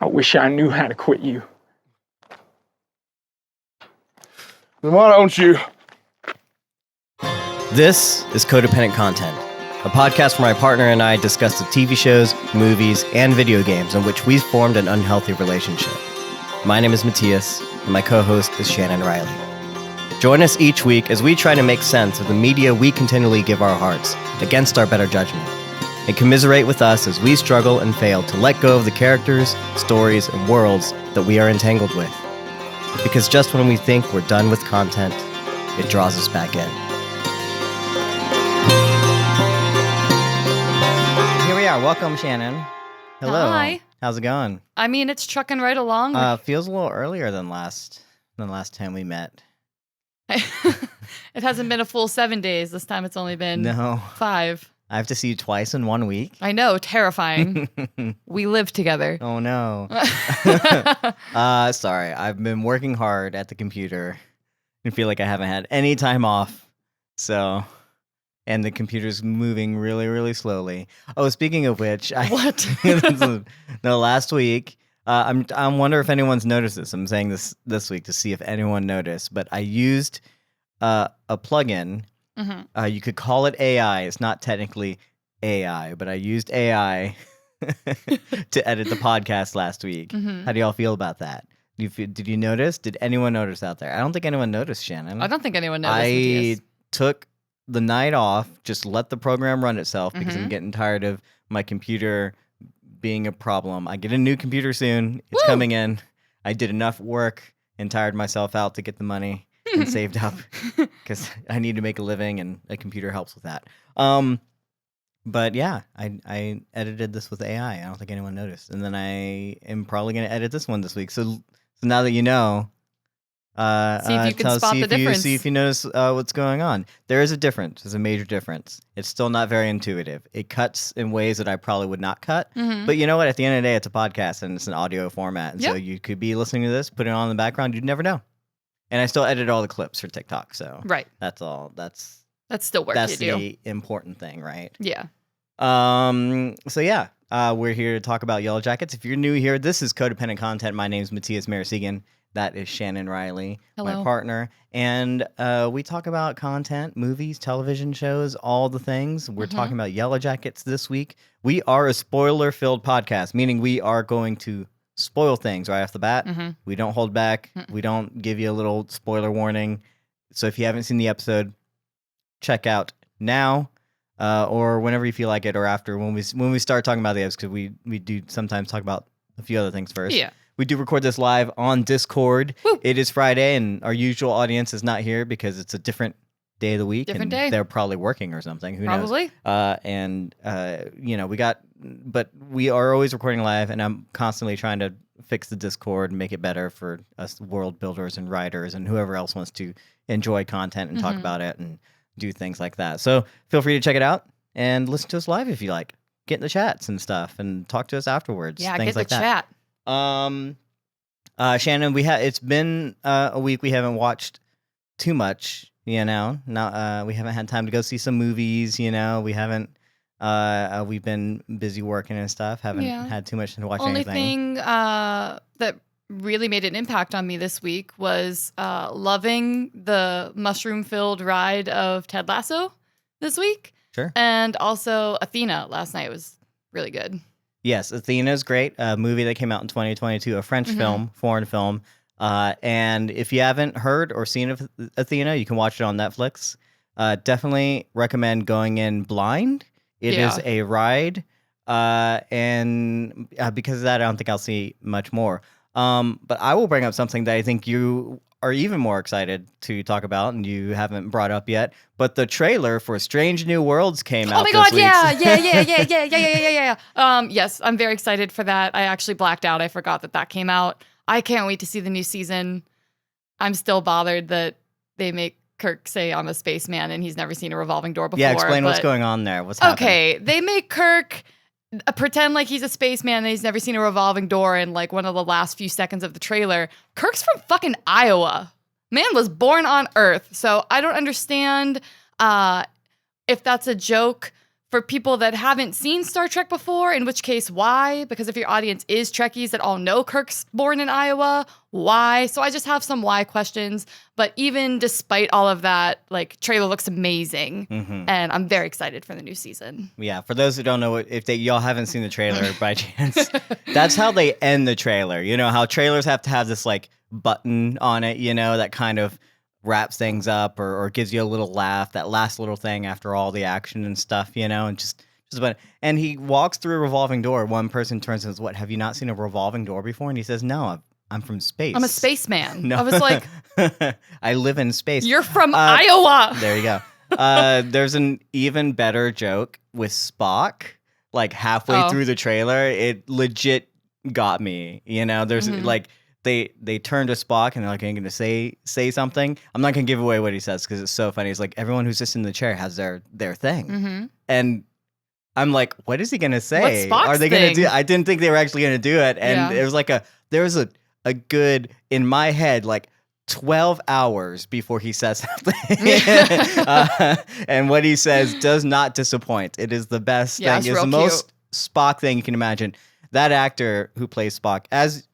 I wish I knew how to quit you. Then why don't you? This is Codependent Content, a podcast where my partner and I discuss the TV shows, movies, and video games in which we've formed an unhealthy relationship. My name is Mattias, and my co-host is Shannon Riley. Join us each week as we try to make sense of the media we continually give our hearts against our better judgment, and commiserate with us as we struggle and fail to let go of the characters, stories, and worlds that we are entangled with. Because just when we think we're done with content, it draws us back in. Here we are. Welcome, Shannon. Hello. Hi. How's it going? I mean, it's trucking right along. Feels a little earlier than last time we met. It hasn't been a full 7 days. This time it's only been 5. I have to see you twice in 1 week. I know, terrifying. We live together. Oh no. Sorry. I've been working hard at the computer and feel like I haven't had any time off. And the computer's moving really, really slowly. Oh, speaking of which, What? No, last week, I wonder if anyone's noticed this. I'm saying this week to see if anyone noticed, but I used a plugin. Mm-hmm. You could call it AI. It's not technically AI, but I used AI to edit the podcast last week. Mm-hmm. How do y'all feel about that? Did you notice? Did anyone notice out there? I don't think anyone noticed, Shannon. I don't think anyone noticed. I Mattias. took the night off, just let the program run itself because I'm Mhm. getting tired of my computer being a problem. I get a new computer soon. It's Woo! coming in. I did enough work and tired myself out to get the money and saved up because I need to make a living and a computer helps with that. But yeah, I edited this with AI. I don't think anyone noticed. And then I am probably going to edit this one this week. So now that you know, See if you can spot the difference. See if you notice what's going on. There is a difference. There's a major difference. It's still not very intuitive. It cuts in ways that I probably would not cut. Mhm. But you know what? At the end of the day, it's a podcast and it's an audio format. And so Yep. you could be listening to this, put it on in the background. You'd never know. And I still edit all the clips for TikTok. So Right. that's all. That's Still work that's you do. the important thing, right? Yeah. So yeah, we're here to talk about Yellowjackets. If you're new here, this is Codependent Content. My name is Mattias Marasigan. That is Shannon Riley, my Hello. partner. And we talk about content, movies, television shows, all the things. We're talking about Yellowjackets this week. We are a spoiler-filled podcast, meaning we are going to spoil things right off the bat. Mhm. We don't hold back. We don't give you a little spoiler warning. So if you haven't seen the episode, check out now. Or whenever you feel like it, or after when we start talking about the episode, because we do sometimes talk about a few other things first. Yeah. We do record this live on Discord. Woo. It is Friday, and our usual audience is not here because it's a different day of the week. Different and day. They're probably working or something. Who knows? Probably. But we are always recording live, and I'm constantly trying to fix the Discord and make it better for us world builders and writers and whoever else wants to enjoy content and talk about it and do things like that. So feel free to check it out and listen to us live if you like. Get in the chats and stuff and talk to us afterwards. Yeah, things get the like that. chat. Shannon, it's been a week. We haven't watched too much, you know. Now we haven't had time to go see some movies, you know. We haven't. We've been busy working and stuff. Haven't had too much to watch Only anything. thing that really made an impact on me this week was loving the mushroom-filled ride of Ted Lasso this week. Sure. And also Athena last night was really good. Yes, Athena is great. A movie that came out in 2022, a French film, foreign film. And if you haven't heard or seen of Athena, you can watch it on Netflix. Definitely recommend going in blind. It is a ride. And because of that, I don't think I'll see much more. But I will bring up something that I think you are even more excited to talk about, and you haven't brought up yet. But the trailer for Strange New Worlds came out. Oh my god! this Yeah. Yes, I'm very excited for that. I actually blacked out. I forgot that came out. I can't wait to see the new season. I'm still bothered that they make Kirk say I'm a spaceman and he's never seen a revolving door before. Yeah, explain what's going on there. What's happening? Okay, they make Kirk pretend like he's a spaceman and he's never seen a revolving door in like one of the last few seconds of the trailer. Kirk's from fucking Iowa. Man was born on Earth. So I don't understand if that's a joke for people that haven't seen Star Trek before, in which case, why? Because if your audience is Trekkies that all know Kirk's born in Iowa, why? So I just have some why questions. But even despite all of that, like, trailer looks amazing. And I'm very excited for the new season. Yeah, for those who don't know, if y'all haven't seen the trailer by chance, that's how they end the trailer. You know, how trailers have to have this, like, button on it, you know, that kind of wraps things up or gives you a little laugh, that last little thing after all the action and stuff, you know, and just about. And he walks through a revolving door. One person turns and says, "What, have you not seen a revolving door before?" And he says, "No, I'm from space. I'm a spaceman." No. I was like, I live in space. "You're from Iowa." There you go. There's an even better joke with Spock, like halfway through the trailer. It legit got me, you know, there's like, They turn to Spock and they're like, "Are you going to say something?" I'm not going to give away what he says because it's so funny. It's like everyone who's just in the chair has their thing, and I'm like, "What is he going to say? What's Spock's Are they going to do?" I didn't think they were actually going to do it, and it was like there was a good in my head like 12 hours before he says something, and what he says does not disappoint. It is the best thing. It's the most Spock thing you can imagine. That actor who plays Spock, as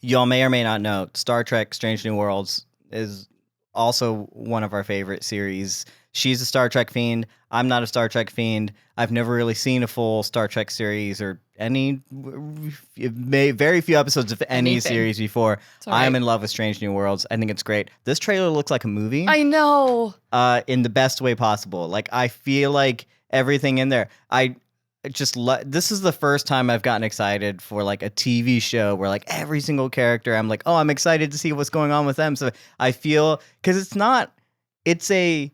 y'all may or may not know, Star Trek Strange New Worlds is also one of our favorite series. She's a Star Trek fiend. I'm not a Star Trek fiend. I've never really seen a full Star Trek series or very few episodes of any series before. I am in love with Strange New Worlds. I think it's great. This trailer looks like a movie. I know. In the best way possible. Like, I feel like everything in there. This is the first time I've gotten excited for like a TV show where like every single character, I'm like, oh, I'm excited to see what's going on with them. So I feel, because it's a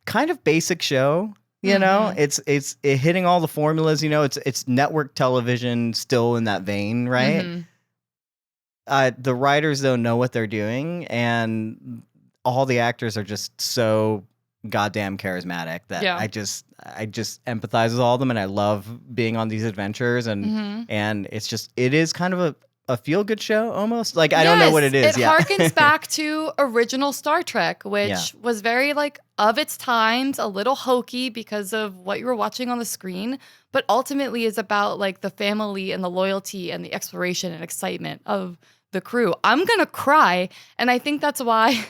kind of basic show, you know, it's hitting all the formulas, you know, it's network television still in that vein, right? The writers don't know what they're doing, and all the actors are just so goddamn charismatic that I just empathize with all of them, and I love being on these adventures, and it is kind of a feel good show almost. Like, I don't know what it is. It harkens back to original Star Trek, which was very like of its times, a little hokey because of what you were watching on the screen, but ultimately is about like the family and the loyalty and the exploration and excitement of the crew. I'm gonna cry, and I think that's why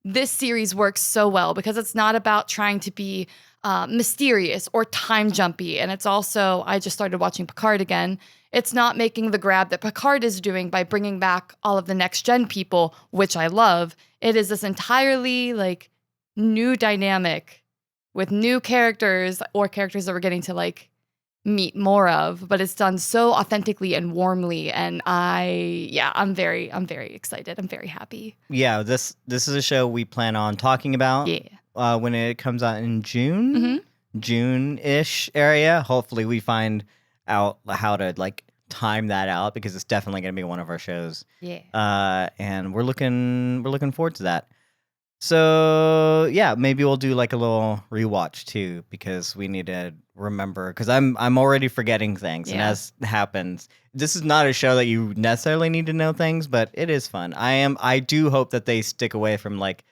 this series works so well, because it's not about trying to be mysterious or time jumpy. And it's also, I just started watching Picard again. It's not making the grab that Picard is doing by bringing back all of the next gen people, which I love. It is this entirely like new dynamic with new characters, or characters that we're getting to like meet more of, but it's done so authentically and warmly, and I'm very excited. I'm very happy. Yeah, this is a show we plan on talking about when it comes out in June, June-ish area. Hopefully we find out how to like time that out, because it's definitely going to be one of our shows. And we're looking forward to that. So yeah, maybe we'll do like a little rewatch too, because we need to remember, because I'm already forgetting things, and as happens, this is not a show that you necessarily need to know things, but it is fun. I do hope that they stick away from like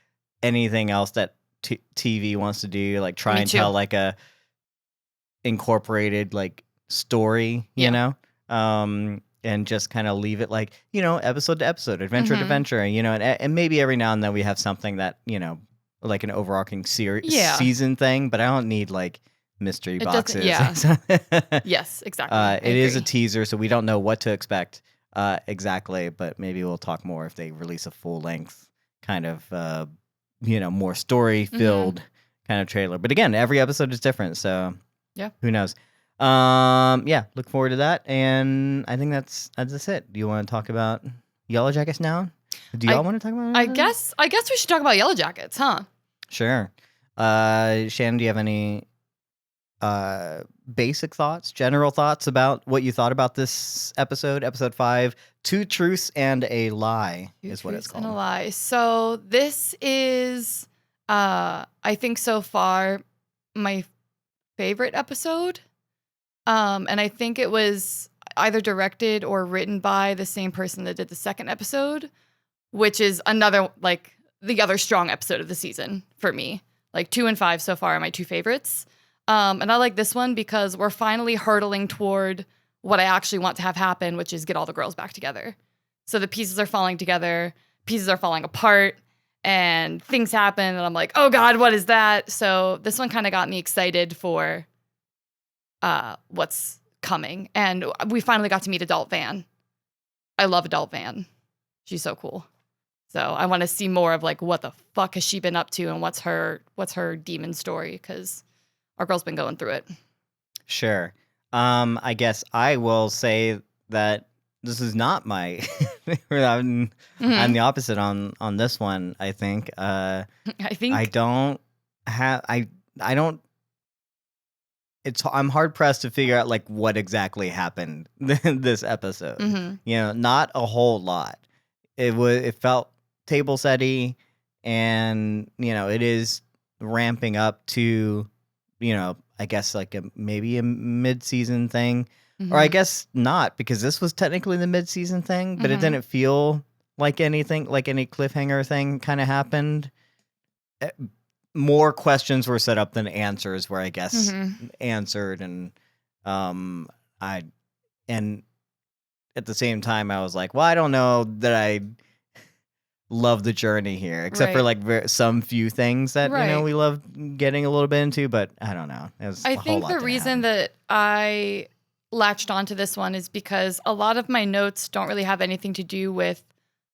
anything else that TV wants to do, like try and tell like a incorporated like story, you know, and just kind of leave it like, you know, episode to episode, adventure to adventure, you know, and maybe every now and then we have something that, you know, like an overarching season thing, but I don't need like mystery boxes. Yes, exactly. It is a teaser, so we don't know what to expect exactly, but maybe we'll talk more if they release a full length kind of, you know, more story filled kind of trailer. But again, every episode is different, so who knows? Look forward to that, and I think that's it. Do you want to talk about Yellowjackets now? Do y'all want to talk about it? I guess we should talk about Yellowjackets, huh? Sure. Shannon, do you have any basic thoughts, general thoughts about what you thought about this episode 5, 2 Truths and a Lie is what it's called. And a Lie. So this is, I think so far, my favorite episode. And I think it was either directed or written by the same person that did the second episode, which is another, like, the other strong episode of the season for me. Like, 2 and 5 so far are my 2 favorites. And I like this one because we're finally hurtling toward what I actually want to have happen, which is get all the girls back together. So the pieces are falling together, pieces are falling apart, and things happen, and I'm like, oh God, what is that? So this one kind of got me excited for what's coming. And we finally got to meet Adult Van. I love Adult Van. She's so cool. So I want to see more of like what the fuck has she been up to and what's her demon story, because our girl's been going through it. Sure. I guess I will say that this is not my I'm the opposite on this one, I think. I don't I'm hard pressed to figure out like what exactly happened this episode. You know, not a whole lot. It felt table setty, and you know, it is ramping up to, you know, I guess like maybe a mid-season thing. Or I guess not, because this was technically the mid-season thing, but it didn't feel like anything, like any cliffhanger thing kind of happened. More questions were set up than answers were, I guess, answered. And at the same time, I was like, well, I don't know that I love the journey here, except for like some few things that, you know, we love getting a little bit into, but I don't know. I think the reason that I latched onto this one is because a lot of my notes don't really have anything to do with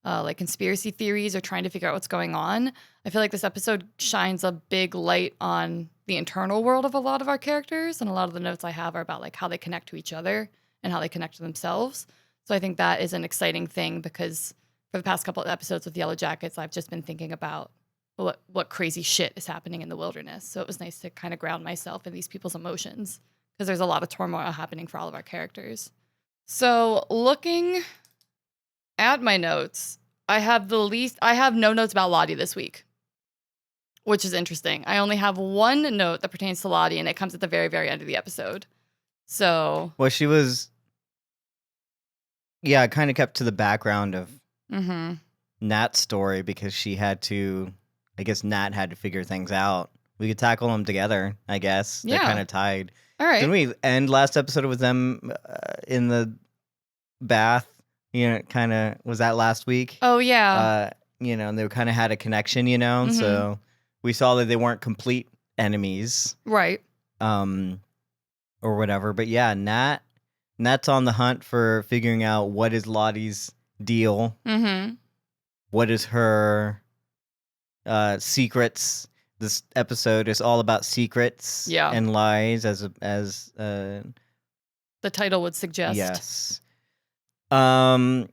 like conspiracy theories or trying to figure out what's going on. I feel like this episode shines a big light on the internal world of a lot of our characters, and a lot of the notes I have are about like how they connect to each other and how they connect to themselves. So I think that is an exciting thing, because for the past couple of episodes with Yellowjackets, I've just been thinking about what crazy shit is happening in the wilderness. So it was nice to kind of ground myself in these people's emotions, because there's a lot of turmoil happening for all of our characters. So looking at my notes, I have no notes about Lottie this week, which is interesting. I only have one note that pertains to Lottie, and it comes at the very, very end of the episode. So, well, she was, yeah, kind of kept to the background of Nat's story, because she had to, I guess Nat had to figure things out. We could tackle them together, I guess. They're kind of tied. All right. Didn't we end last episode with them in the bath? You know, kind of, was that last week? Oh, yeah. You know, and they kind of had a connection, you know? So we saw that they weren't complete enemies. Right. Or whatever. But yeah, Nat's on the hunt for figuring out what is Lottie's deal. What is her secrets. This episode is all about secrets and lies, as the title would suggest. Yes. I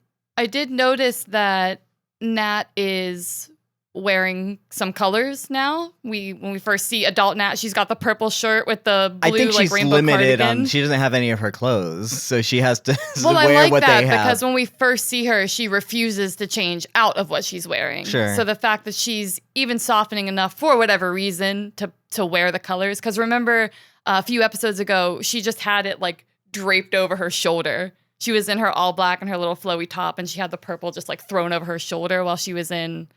did notice that Nat is wearing some colors now. When we first see adult Nat, she's got the purple shirt with the blue, I think she's rainbow limited cardigan. she doesn't have any of her clothes, so she has to well, wear I like what that they have. because when we first see her, she refuses to change out of what she's wearing. Sure. So the fact that she's even softening enough for whatever reason to wear the colors, because remember a few episodes ago, she just had it like draped over her shoulder. She was in her all black and her little flowy top, and she had the purple just like thrown over her shoulder while she was in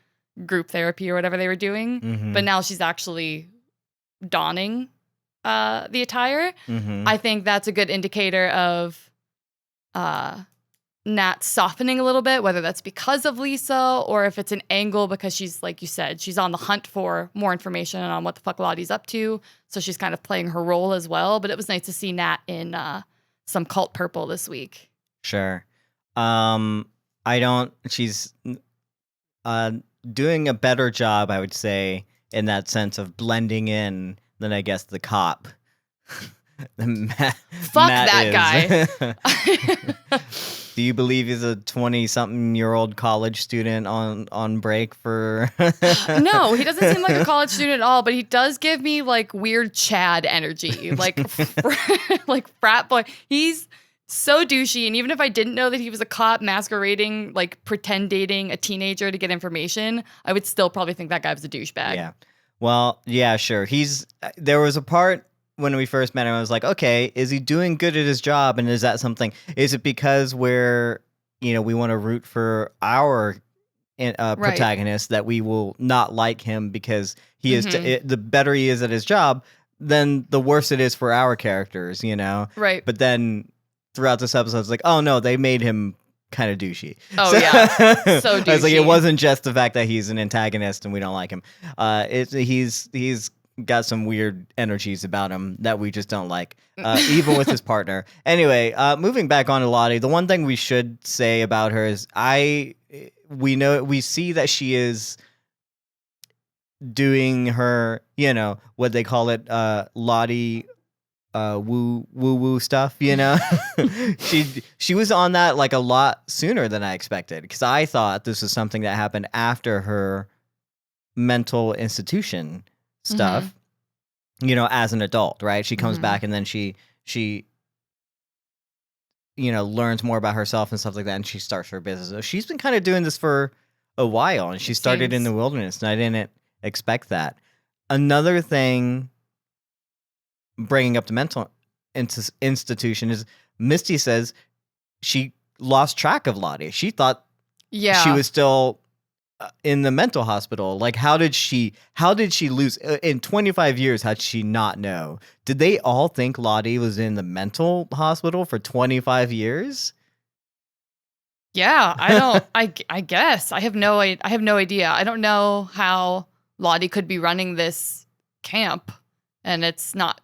group therapy or whatever they were doing. But now she's actually donning the attire. I think that's a good indicator of Nat softening a little bit, whether that's because of Lisa or if it's an angle because she's, like you said, she's on the hunt for more information on what the fuck Lottie's up to. So she's kind of playing her role as well. But it was nice to see Nat in some cult purple this week. Sure. She's doing a better job, I would say, in that sense of blending in than, I guess, the cop. Matt that guy. Do you believe he's a 20-something-year-old college student on break for... No, he doesn't seem like a college student at all, but he does give me, like, weird Chad energy. Like, like frat boy. He's so douchey, and even if I didn't know that he was a cop masquerading, like, pretend dating a teenager to get information, I would still probably think that guy was a douchebag. Yeah. Well, yeah, sure. There was a part when we first met him, I was like, okay, is he doing good at his job? And is that something, is it because we want to root for our protagonist that we will not like him because he is, the better he is at his job, then the worse it is for our characters, Right. But then throughout this episode, it's like, oh no, they made him kind of douchey. Oh, yeah. So I was like, it douchey. wasn't just the fact that he's an antagonist and we don't like him. He's got some weird energies about him that we just don't like, even with his partner. Anyway, moving back on to Lottie, the one thing we should say about her is we see that she is doing her, what they call it, Lottie woo stuff, she was on that like a lot sooner than I expected, because I thought this was something that happened after her mental institution stuff, as an adult, right? She comes back and then she learns more about herself and stuff like that, and she starts her business. So she's been kind of doing this for a while, and she started in the wilderness, and I didn't expect that. Another thing bringing up the mental institution is Misty says she lost track of Lottie. She thought she was still in the mental hospital. Like, how did she lose in 25 years? How did she not know? Did they all think Lottie was in the mental hospital for 25 years? Yeah, I guess I have no idea. I don't know how Lottie could be running this camp and it's not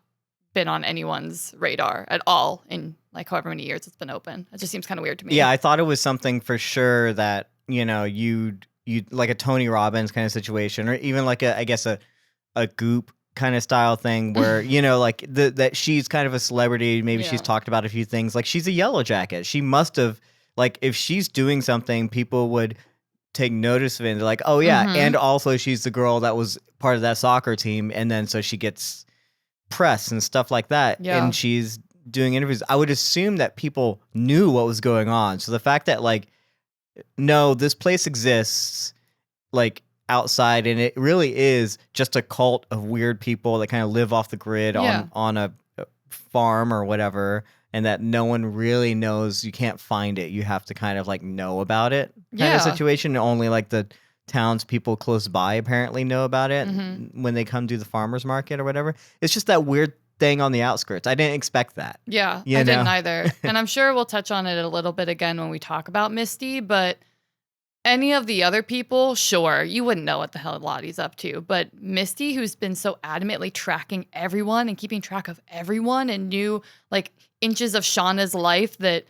been on anyone's radar at all in like however many years it's been open. It just seems kind of weird to me. Yeah, I thought it was something for sure that, you'd like a Tony Robbins kind of situation, or even like a Goop kind of style thing where, like that she's kind of a celebrity. Maybe she's talked about a few things. Like, she's a Yellowjacket. She must have, like, if she's doing something, people would take notice of it. And they're like, oh yeah. And also she's the girl that was part of that soccer team. And then so she gets press and stuff like that. Yeah. And she's doing interviews. I would assume that people knew what was going on. So the fact that, like, no, this place exists, like, outside, and it really is just a cult of weird people that kind of live off the grid on a farm or whatever, and that no one really knows. You can't find it. You have to kind of like know about it kind of situation. And only like the townspeople close by apparently know about it when they come to the farmer's market or whatever. It's just that weird thing on the outskirts. I didn't expect that. Yeah, I didn't either. And I'm sure we'll touch on it a little bit again when we talk about Misty, but any of the other people, sure, you wouldn't know what the hell Lottie's up to. But Misty, who's been so adamantly tracking everyone and keeping track of everyone and knew like inches of Shauna's life that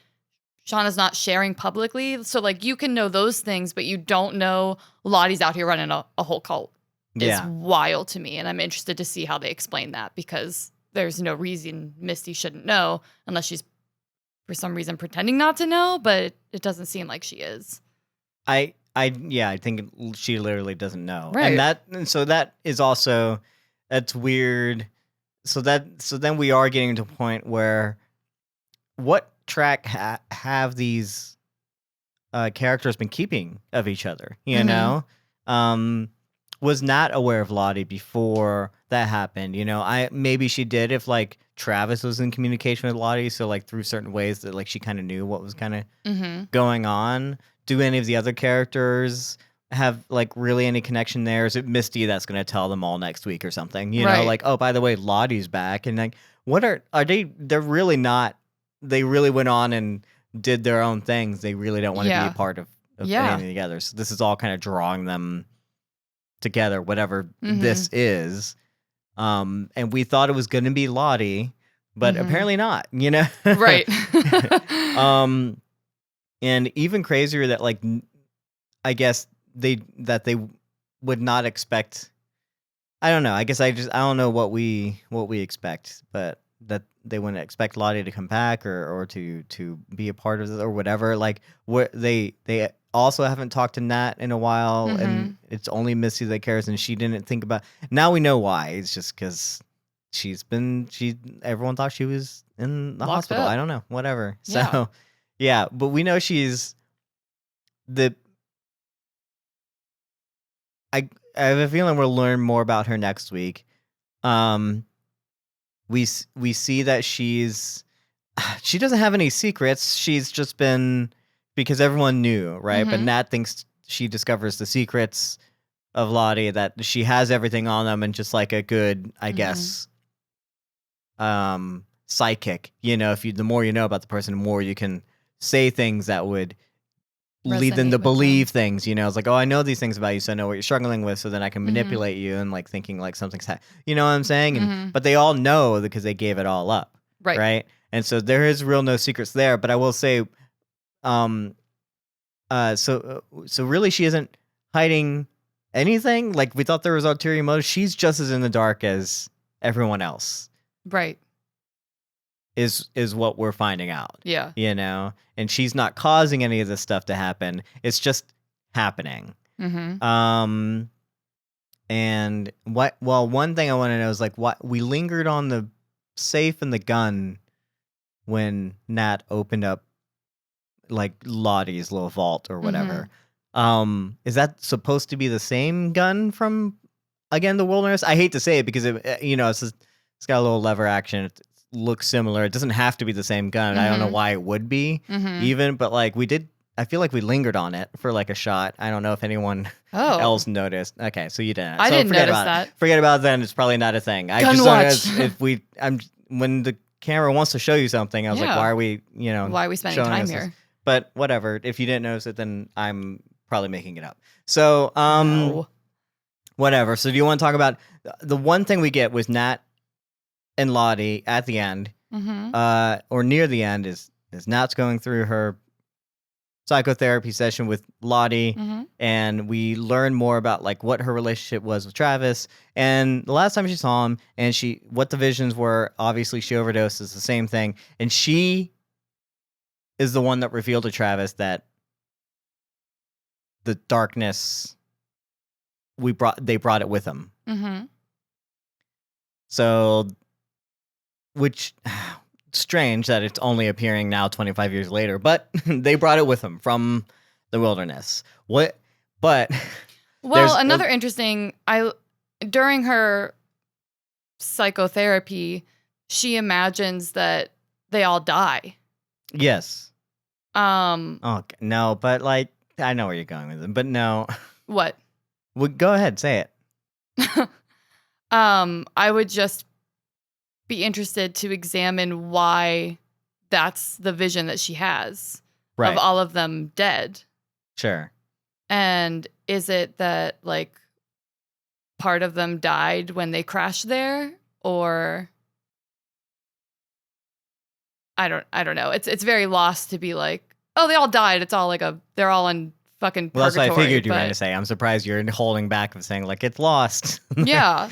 Shauna's not sharing publicly. So like you can know those things, but you don't know Lottie's out here running a whole cult. It's wild to me. And I'm interested to see how they explain that, because there's no reason Misty shouldn't know unless she's for some reason pretending not to know, but it doesn't seem like she is. I think she literally doesn't know. Right. And so that is also, that's weird. So then we are getting to a point where what track have these characters been keeping of each other, you know? Was not aware of Lottie before that happened. Maybe she did if like Travis was in communication with Lottie, so like through certain ways that like she kind of knew what was kind of going on. Do any of the other characters have like really any connection there? Is it Misty that's going to tell them all next week or something? You know, like, oh, by the way, Lottie's back. And like, what are they? They're really not. They really went on and did their own things. They really don't want to be a part of anything together. So this is all kind of drawing them together, whatever this is. And we thought it was going to be Lottie, but apparently not, Right. And even crazier that like, I guess they would not expect. I don't know. I guess I don't know what we expect, but that they wouldn't expect Lottie to come back or to be a part of this or whatever. Like what they also haven't talked to Nat in a while, and it's only Misty that cares, and she didn't think about. Now we know why. It's just because everyone thought she was in the hospital. Up. I don't know. Whatever. Yeah. So yeah, but we know she's I have a feeling we'll learn more about her next week. We see that she doesn't have any secrets. She's just been, because everyone knew, right? But Nat thinks she discovers the secrets of Lottie, that she has everything on them, and just like a good, I guess, psychic. You know, the more you know about the person, the more you can say things that would lead them Resonate to with believe things. You know, it's like, oh, I know these things about you, so I know what you're struggling with, so then I can Mhm. manipulate you and like thinking like something's you know what I'm saying? And Mhm. but they all know because they gave it all up, Right. right? And so there is real no secrets there. But I will say, so really she isn't hiding anything. Like we thought there was ulterior motive. She's just as in the dark as everyone else. Right. Is what we're finding out. Yeah. You know, and she's not causing any of this stuff to happen. It's just happening. Mm-hmm. And one thing I want to know is like what we lingered on the safe and the gun when Nat opened up like Lottie's little vault or whatever. Is that supposed to be the same gun from again the wilderness? I hate to say it because it's got a little lever action. It looks similar. It doesn't have to be the same gun. I don't know why it would be even, but like I feel like we lingered on it for like a shot. I don't know if anyone else noticed. Okay, so you didn't. I So didn't forget notice about that. it. Forget about it then. It's probably not a thing. I Gun just watch. don't know if when the camera wants to show you something, I was like, Yeah. why are we, Why are we spending showing time us this? here? But whatever. If you didn't notice it, then I'm probably making it up. So, No. whatever. So do you want to talk about the one thing we get with Nat and Lottie at the end, or near the end is Nat's going through her psychotherapy session with Lottie, and we learn more about like what her relationship was with Travis. And the last time she saw him, and what the visions were, obviously she overdosed. It's the same thing, and she is the one that revealed to Travis that the darkness they brought it with them. So, which strange that it's only appearing now 25 years later, but they brought it with them from the wilderness. But Well, another interesting during her psychotherapy, she imagines that they all die. Yes. Oh no, but like I know where you're going with it, but no. What? Well, go ahead, say it. I would just be interested to examine why that's the vision that she has of all of them dead. Sure. And is it that like part of them died when they crashed there, or I don't know. It's very lost to be like, oh, they all died. It's all like they're all in fucking well, that's purgatory. what I figured you were going to say. I'm surprised you're holding back of saying like it's lost. Yeah.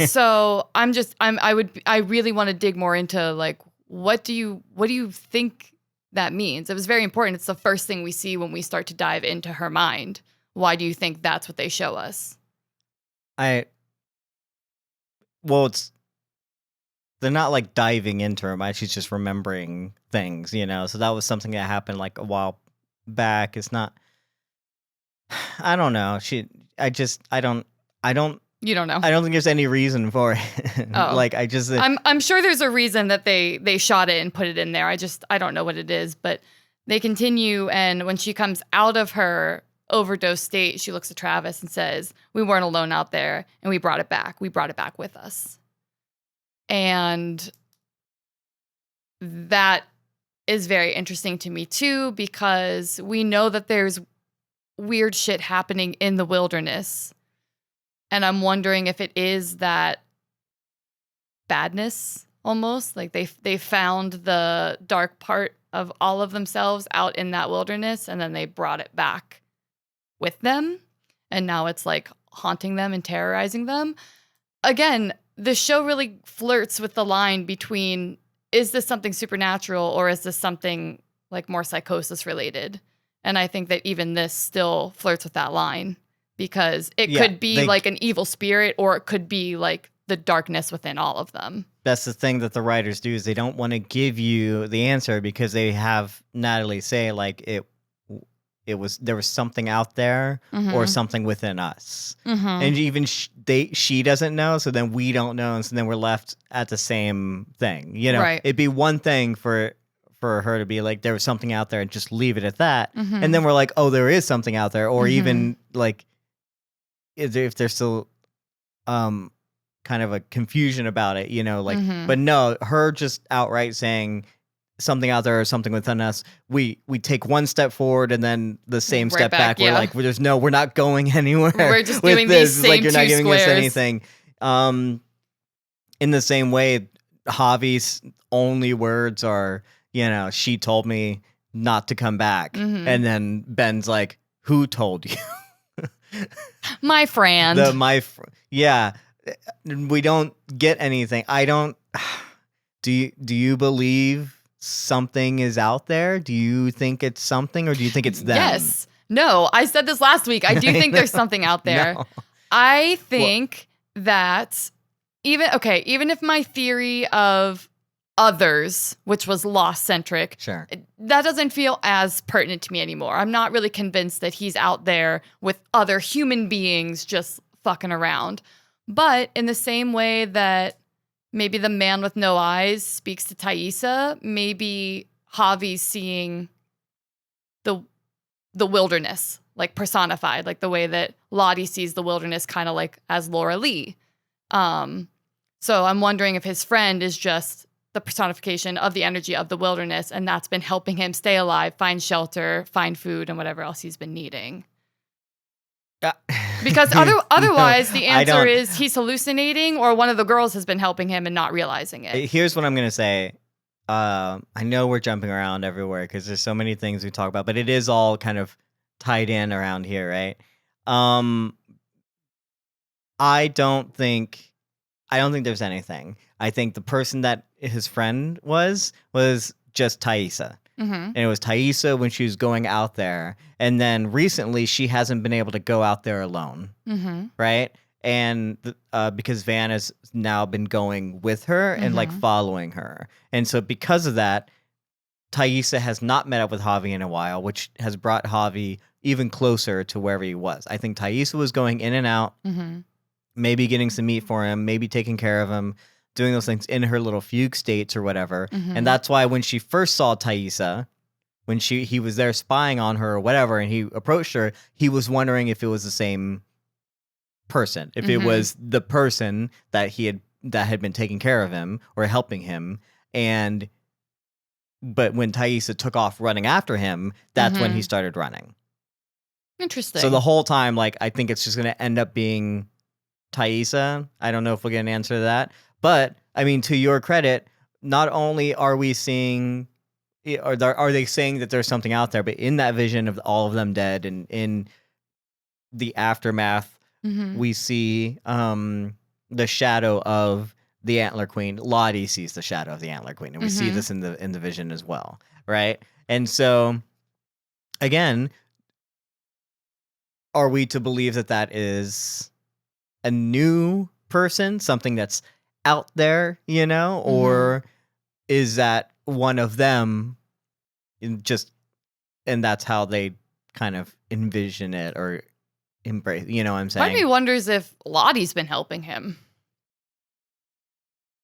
So I really want to dig more into like what do you think that means? It was very important. It's the first thing we see when we start to dive into her mind. Why do you think that's what they show us? They're not like diving into her mind. She's just remembering things, you know. So that was something that happened like a while back. It's not. I don't know. I don't. You don't know. I don't think there's any reason for it. Oh. Like I'm sure there's a reason that they shot it and put it in there. I don't know what it is, but they continue, and when she comes out of her overdose state, she looks at Travis and says, "We weren't alone out there, and we brought it back. We brought it back with us." And that is very interesting to me too, because we know that there's weird shit happening in the wilderness. And I'm wondering if it is that badness almost, like they found the dark part of all of themselves out in that wilderness, and then they brought it back with them. And now it's like haunting them and terrorizing them. Again, the show really flirts with the line between, is this something supernatural or is this something like more psychosis related? And I think that even this still flirts with that line, because it could be like an evil spirit, or it could be like the darkness within all of them. That's the thing that the writers do, is they don't want to give you the answer because they have Natalie say like there was something out there or something within us. And even she doesn't know, so then we don't know, and so then we're left at the same thing. You know, Right. It'd be one thing for her to be like, there was something out there, and just leave it at that. And then we're like, oh, there is something out there. Or even like, if they're still kind of a confusion about it, like, Mhm. but no, her just outright saying something out there or something within us, we take one step forward and then the same Right step back. We're yeah. like, we're not going anywhere. We're just with doing this. these It's like same you're not two giving us squares. anything. In the same way, Javi's only words are, she told me not to come back. Mhm. And then Ben's like, who told you? My friend. Yeah. We don't get anything. I don't. Do you believe something is out there? Do you think it's something, or do you think it's them? Yes. No, I said this last week. I do think there's something out there. No. I think that even if my theory of others, which was lost centric, Sure. that doesn't feel as pertinent to me anymore. I'm not really convinced that he's out there with other human beings just fucking around. But in the same way that maybe the man with no eyes speaks to Taisa, maybe Javi's seeing the wilderness, like personified, like the way that Lottie sees the wilderness kind of like as Laura Lee. So I'm wondering if his friend is just the personification of the energy of the wilderness, and that's been helping him stay alive, find shelter, find food, and whatever else he's been needing. Because otherwise, the answer is he's hallucinating, or one of the girls has been helping him and not realizing it. Here's what I'm going to say. I know we're jumping around everywhere because there's so many things we talk about, but it is all kind of tied in around here, right? I don't think there's anything. I think the person that his friend was just Taisa. Mm-hmm. And it was Taisa when she was going out there. And then recently she hasn't been able to go out there alone. Mm-hmm. Right? And because Van has now been going with her and like following her. And so because of that, Taisa has not met up with Javi in a while, which has brought Javi even closer to wherever he was. I think Taisa was going in and out, maybe getting some meat for him, maybe taking care of him, doing those things in her little fugue states or whatever. And that's why when she first saw Taisa, when he was there spying on her or whatever, and he approached her, he was wondering if it was the same person, if it was the person that had been taking care of him or helping him. But when Taisa took off running after him, that's when he started running. Interesting. So the whole time, like, I think it's just going to end up being Taisa. I don't know if we'll get an answer to that. But, I mean, to your credit, not only are we seeing, or are they saying that there's something out there, but in that vision of all of them dead and in the aftermath, we see the shadow of the Antler Queen. Lottie sees the shadow of the Antler Queen, and we see this in the vision as well, right? And so, again, are we to believe that is a new person, something that's out there, or is that one of them and that's how they kind of envision it or embrace, what I'm saying? Part of me wonders if Lottie's been helping him.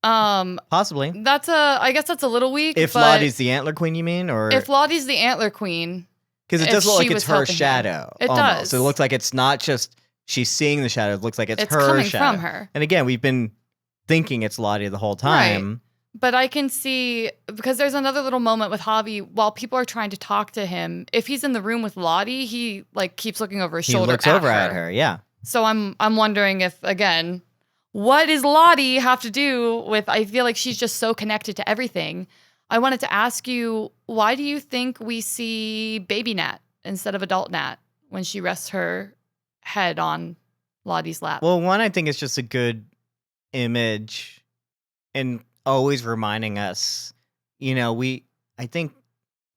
Possibly. I guess that's a little weak. If but Lottie's the Antler Queen, you mean? Or if Lottie's the Antler Queen. Because it does look like it's her helping him. shadow. It almost. does. So it looks like it's not just she's seeing the shadow. It looks like it's her coming shadow. from her. And again, we've been thinking it's Lottie the whole time. Right. But I can see, because there's another little moment with Javi while people are trying to talk to him. If he's in the room with Lottie, he like keeps looking over his shoulder. He looks over at her, yeah. So I'm wondering if, again, what does Lottie have to do with, I feel like she's just so connected to everything. I wanted to ask you, why do you think we see baby Nat instead of adult Nat when she rests her head on Lottie's lap? Well, one, I think it's just a good image and always reminding us, I think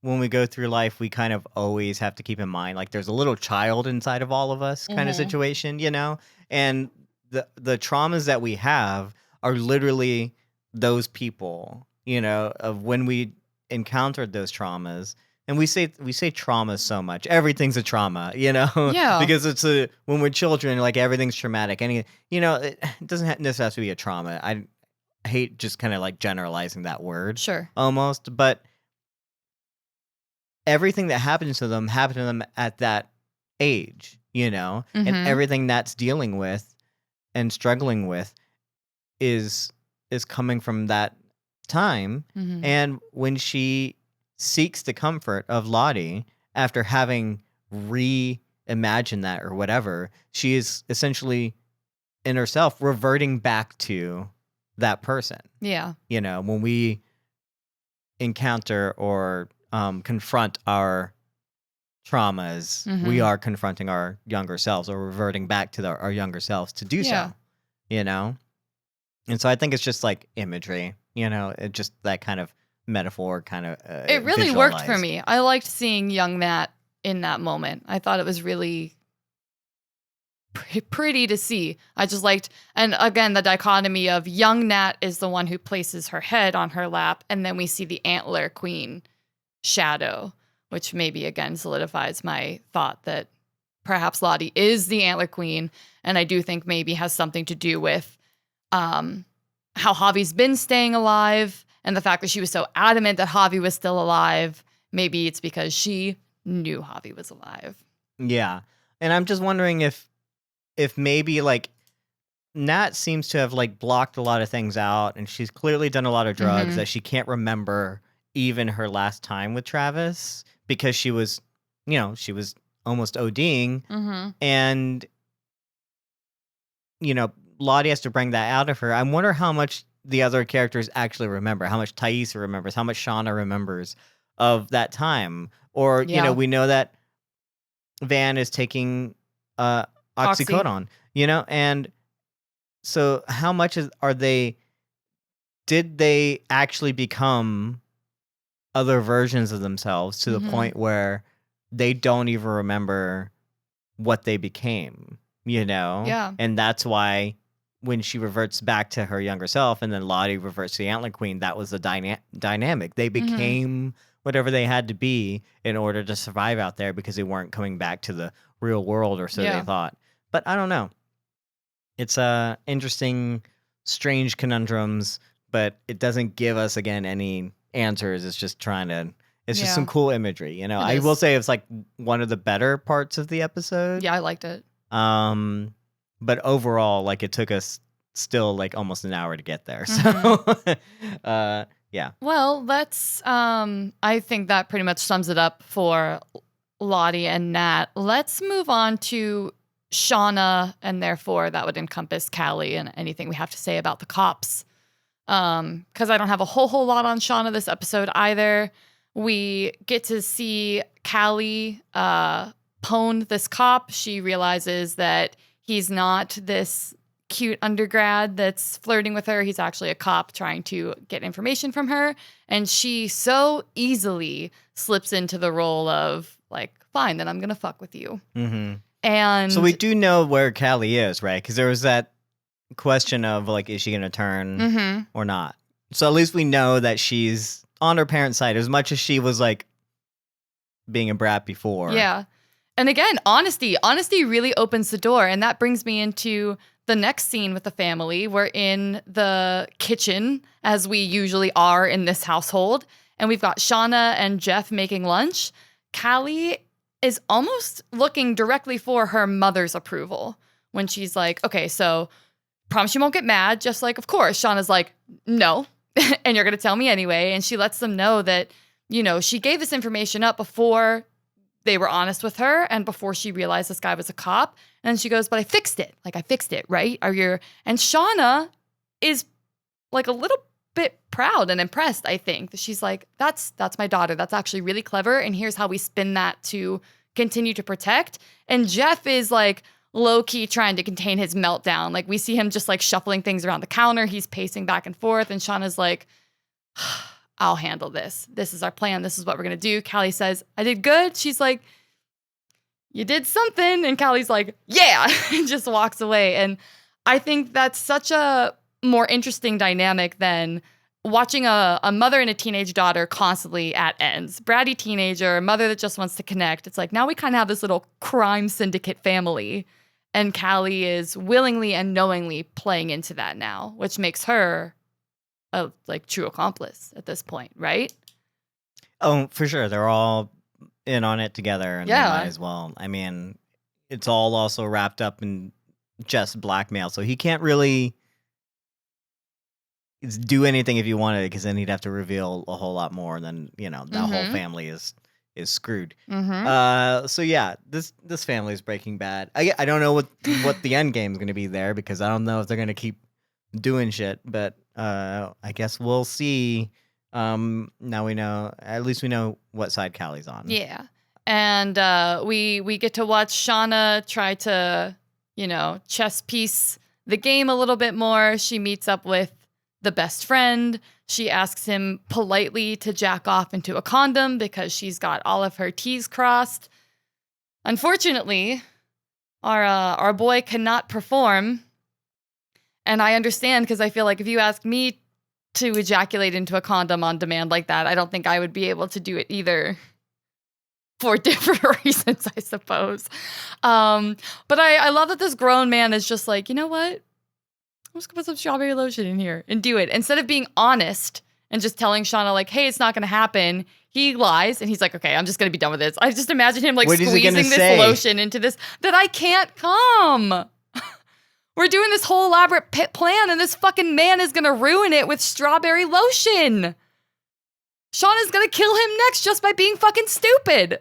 when we go through life, we kind of always have to keep in mind, like there's a little child inside of all of us kind of situation, and the traumas that we have are literally those people, of when we encountered those traumas. And we say trauma so much. Everything's a trauma, Yeah. because it's when we're children, like everything's traumatic. It doesn't necessarily have to be a trauma. I hate just kind of like generalizing that word. Sure. Almost, but everything that happened to them at that age, and everything that's dealing with and struggling with is coming from that time. Mhm. And when she seeks the comfort of Lottie after having reimagined that or whatever, she is essentially in herself reverting back to that person. Yeah. You know, when we encounter or confront our traumas, we Mhm. are confronting our younger selves or reverting back to our younger selves to do Yeah. so, you know? And so I think it's just like imagery, you know, it just that kind of metaphor kind of It really worked for visualized. me. I liked seeing young Nat in that moment. I thought it was really pretty to see. I just liked, and again, the dichotomy of young Nat is the one who places her head on her lap, and then we see the antler queen shadow, which maybe again solidifies my thought that perhaps Lottie is the antler queen, and I do think maybe has something to do with how Javi's been staying alive and the fact that she was so adamant that Javi was still alive. Maybe it's because she knew Javi was alive. Yeah. And I'm just wondering if maybe like Nat seems to have like blocked a lot of things out, and she's clearly done a lot of drugs Mhm. that she can't remember even her last time with Travis because she was, you know, she was almost ODing, Mm-hmm. and you know, Lottie has to bring that out of her. I wonder how much the other characters actually remember, how much Taisa remembers, how much Shauna remembers of that time. Or, you know, Yeah. we know that Van is taking Oxy. oxycodone, you know, and so how much did they actually become other versions of themselves to the Mhm. point where they don't even remember what they became, you know? Yeah. And that's why when she reverts back to her younger self and then Lottie reverts to the Antler Queen, that was the dynamic. They Mm-hmm. became whatever they had to be in order to survive out there because they weren't coming back to the real world, or so Yeah. they thought. But I don't know. It's interesting, strange conundrums, but it doesn't give us again any answers. It's just it's just some Yeah. cool imagery, you know. It I will is. say it's like one of the better parts of the episode. Yeah, I liked it. But overall, like it took us still like almost an hour to get there. Mhm. So yeah. Well, let's I think that pretty much sums it up for Lottie and Nat. Let's move on to Shauna, and therefore that would encompass Cali and anything we have to say about the cops. Because I don't have a whole lot on Shauna this episode either. We get to see Cali pwn this cop. She realizes that he's not this cute undergrad that's flirting with her. He's actually a cop trying to get information from her. And she so easily slips into the role of like, fine, then I'm going to fuck with you. Mm-hmm. And So we do know where Callie is, right? Because there was that question of like, is she going to turn Mhm. or not? So at least we know that she's on her parents' side, as much as she was like being a brat before. Yeah. And again, honesty really opens the door. And that brings me into the next scene with the family. We're in the kitchen, as we usually are in this household. And we've got Shauna and Jeff making lunch. Callie is almost looking directly for her mother's approval when she's like, okay, so promise you won't get mad. Just like, of course. Shauna's like, no. And you're going to tell me anyway. And she lets them know that, you know, she gave this information up before they were honest with her and before she realized this guy was a cop. And she goes, but I fixed it. Like, I fixed it, right? And Shauna is like a little bit proud and impressed, I think. She's like, that's my daughter. That's actually really clever. And here's how we spin that to continue to protect. And Jeff is like low-key trying to contain his meltdown. Like, we see him just like shuffling things around the counter. He's pacing back and forth. And Shauna's like, I'll handle this. This is our plan. This is what we're going to do. Callie says, I did good. She's like, you did something. And Callie's like, yeah, and just walks away. And I think that's such a more interesting dynamic than watching a mother and a teenage daughter constantly at ends. Bratty teenager, mother that just wants to connect. It's like, now we kind of have this little crime syndicate family. And Callie is willingly and knowingly playing into that now, which makes her a like true accomplice at this point, right? Oh, for sure. They're all in on it together, and Yeah. they might as well. I mean, it's all also wrapped up in just blackmail, so he can't really do anything if you wanted, because then he'd have to reveal a whole lot more, and then that whole family is screwed. So yeah, this family is Breaking Bad. I don't know what the end game is going to be there, because I don't know if they're going to keep doing shit, but I guess we'll see. Now we know, at least we know what side Cali's on. Yeah. And we get to watch Shauna try to, chess piece the game a little bit more. She meets up with the best friend. She asks him politely to jack off into a condom because she's got all of her T's crossed. Unfortunately, our boy cannot perform. And I understand, because I feel like if you ask me to ejaculate into a condom on demand like that, I don't think I would be able to do it either. For different reasons, I suppose. But I love that this grown man is just like, you know what? I'm just gonna put some strawberry lotion in here and do it. Instead of being honest and just telling Shauna, like, hey, it's not gonna happen, he lies and he's like, okay, I'm just gonna be done with this. I just imagine him like squeezing this lotion into this, that I can't come. We're doing this whole elaborate plan and this fucking man is gonna ruin it with strawberry lotion. Shauna's gonna kill him next just by being fucking stupid.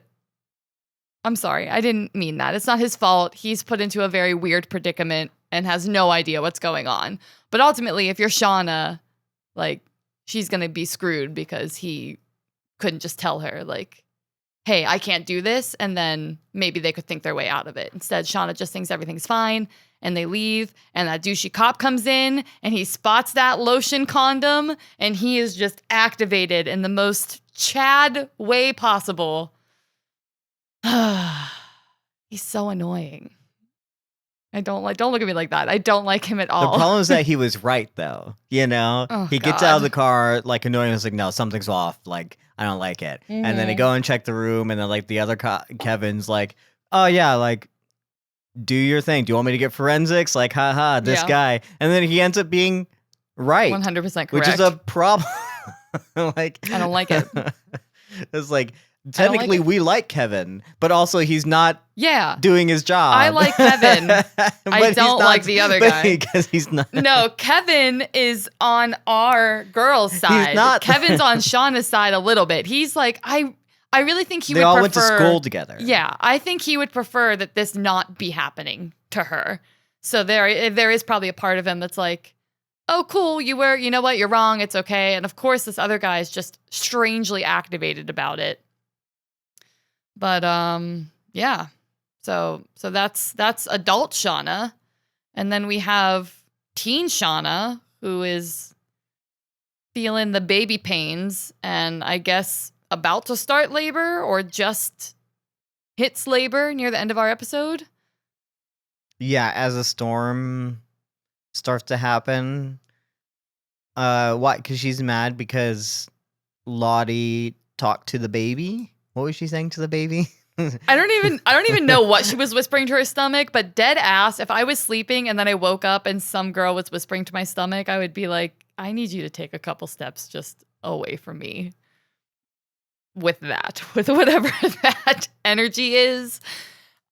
I'm sorry, I didn't mean that. It's not his fault. He's put into a very weird predicament and has no idea what's going on. But ultimately, if you're Shauna, like, she's gonna be screwed because he couldn't just tell her, like, hey, I can't do this, and then maybe they could think their way out of it. Instead, Shauna just thinks everything's fine, and they leave, and that douchey cop comes in, and he spots that lotion condom, and he is just activated in the most Chad way possible. He's so annoying. Don't look at me like that. I don't like him at all. The problem is that he was right, though. Oh, he gets out of the car, like, annoying. It's like, no, something's off. Like, I don't like it. Mm-hmm. And then they go and check the room, and then, like, the other Kevin's like, oh, yeah, like, do your thing. Do you want me to get forensics? Like, haha, this guy. And then he ends up being right. 100% correct. Which is a problem. Like, I don't like it. It's like, technically, we like Kevin, but also he's not doing his job. I like Kevin. I don't like the other guy. Because he's not. No, Kevin is on our girl's side. He's not. Kevin's on Shauna's side a little bit. He's like, I really think he would prefer. They all went to school together. Yeah, I think he would prefer that this not be happening to her. So there is probably a part of him that's like, oh, cool, you know what, you're wrong, it's okay. And of course, this other guy is just strangely activated about it. But yeah. So that's adult Shauna. And then we have teen Shauna, who is feeling the baby pains and I guess about to start labor or just hits labor near the end of our episode. Yeah, as a storm starts to happen. Why? Because she's mad because Lottie talked to the baby. What was she saying to the baby? I don't even know what she was whispering to her stomach, but dead ass, if I was sleeping and then I woke up and some girl was whispering to my stomach, I would be like, I need you to take a couple steps just away from me. With whatever that energy is.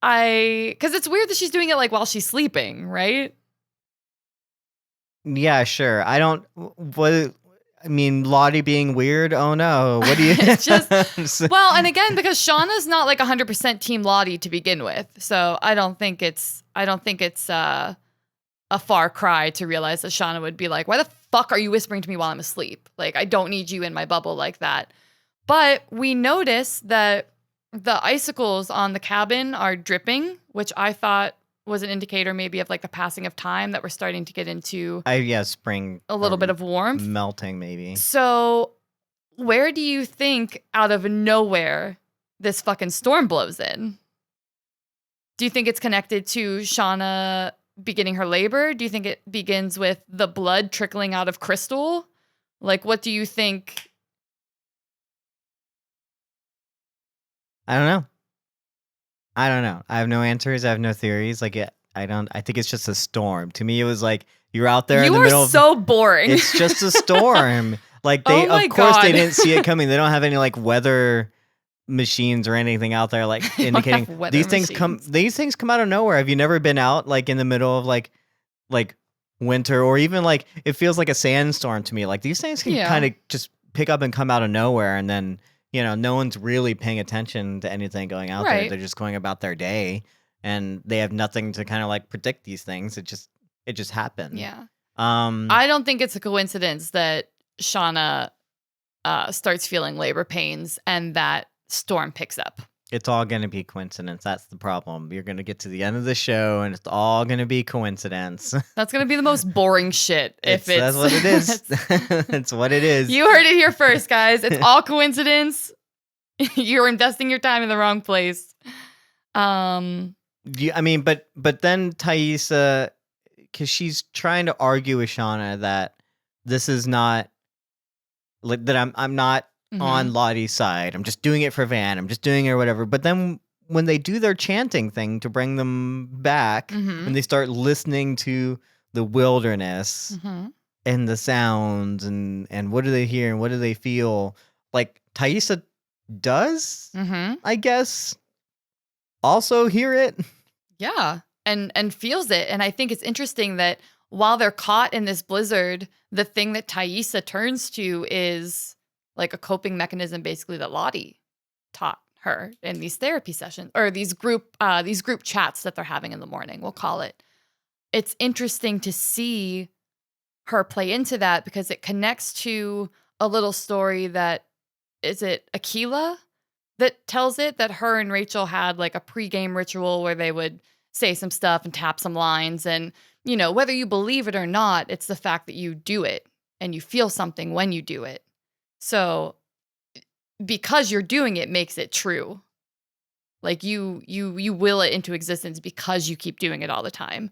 Because it's weird that she's doing it like while she's sleeping, right? Yeah, sure. Lottie being weird? Oh no. What do you... It's just... Well, and again, because Shauna's not like 100% Team Lottie to begin with. So I don't think it's a far cry to realize that Shauna would be like, why the fuck are you whispering to me while I'm asleep? Like, I don't need you in my bubble like that. But we notice that the icicles on the cabin are dripping, which I thought was an indicator maybe of like the passing of time, that we're starting to get into spring, a little bit of warmth, melting maybe. So where do you think out of nowhere this fucking storm blows in? Do you think it's connected to Shauna beginning her labor? Do you think it begins with the blood trickling out of Crystal? Like, what do you think? I don't know. I have no answers. I have no theories. Like, I think it's just a storm. To me, it was like you're out there in the middle. You are so boring. It's just a storm. Like, they, of course, they didn't see it coming. They don't have any like weather machines or anything out there like indicating these things come. These things come out of nowhere. Have you never been out like in the middle of like winter, or even like it feels like a sandstorm to me. Like these things can kind of just pick up and come out of nowhere, and then no one's really paying attention to anything going out there. They're just going about their day, and they have nothing to kind of like predict these things. It just happened. Yeah. I don't think it's a coincidence that Shauna starts feeling labor pains and that Storm picks up. It's all going to be coincidence. That's the problem. You're going to get to the end of the show and it's all going to be coincidence. That's going to be the most boring shit. That's what it is. It's what it is. You heard it here first, guys. It's all coincidence. You're investing your time in the wrong place. But then Taisa, because she's trying to argue with Shauna that this is not like that. I'm not on Lottie's side. I'm just doing it for Van. I'm just doing it or whatever. But then when they do their chanting thing to bring them back, and they start listening to the wilderness and the sounds and what do they hear and what do they feel, like Taisa does, I guess, also hear it. Yeah, and feels it. And I think it's interesting that while they're caught in this blizzard, the thing that Taisa turns to is like a coping mechanism, basically, that Lottie taught her in these therapy sessions or these group chats that they're having in the morning, we'll call it. It's interesting to see her play into that because it connects to a little story that, is it Aquila that tells it, that her and Rachel had like a pregame ritual where they would say some stuff and tap some lines. And, whether you believe it or not, it's the fact that you do it and you feel something when you do it. So because you're doing it makes it true. Like you will it into existence because you keep doing it all the time.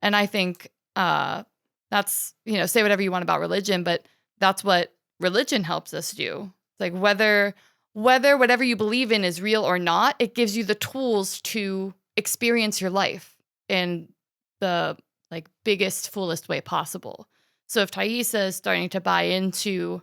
And I think that's, say whatever you want about religion, but that's what religion helps us do. Like whether whatever you believe in is real or not, it gives you the tools to experience your life in the like biggest, fullest way possible. So if Taisa is starting to buy into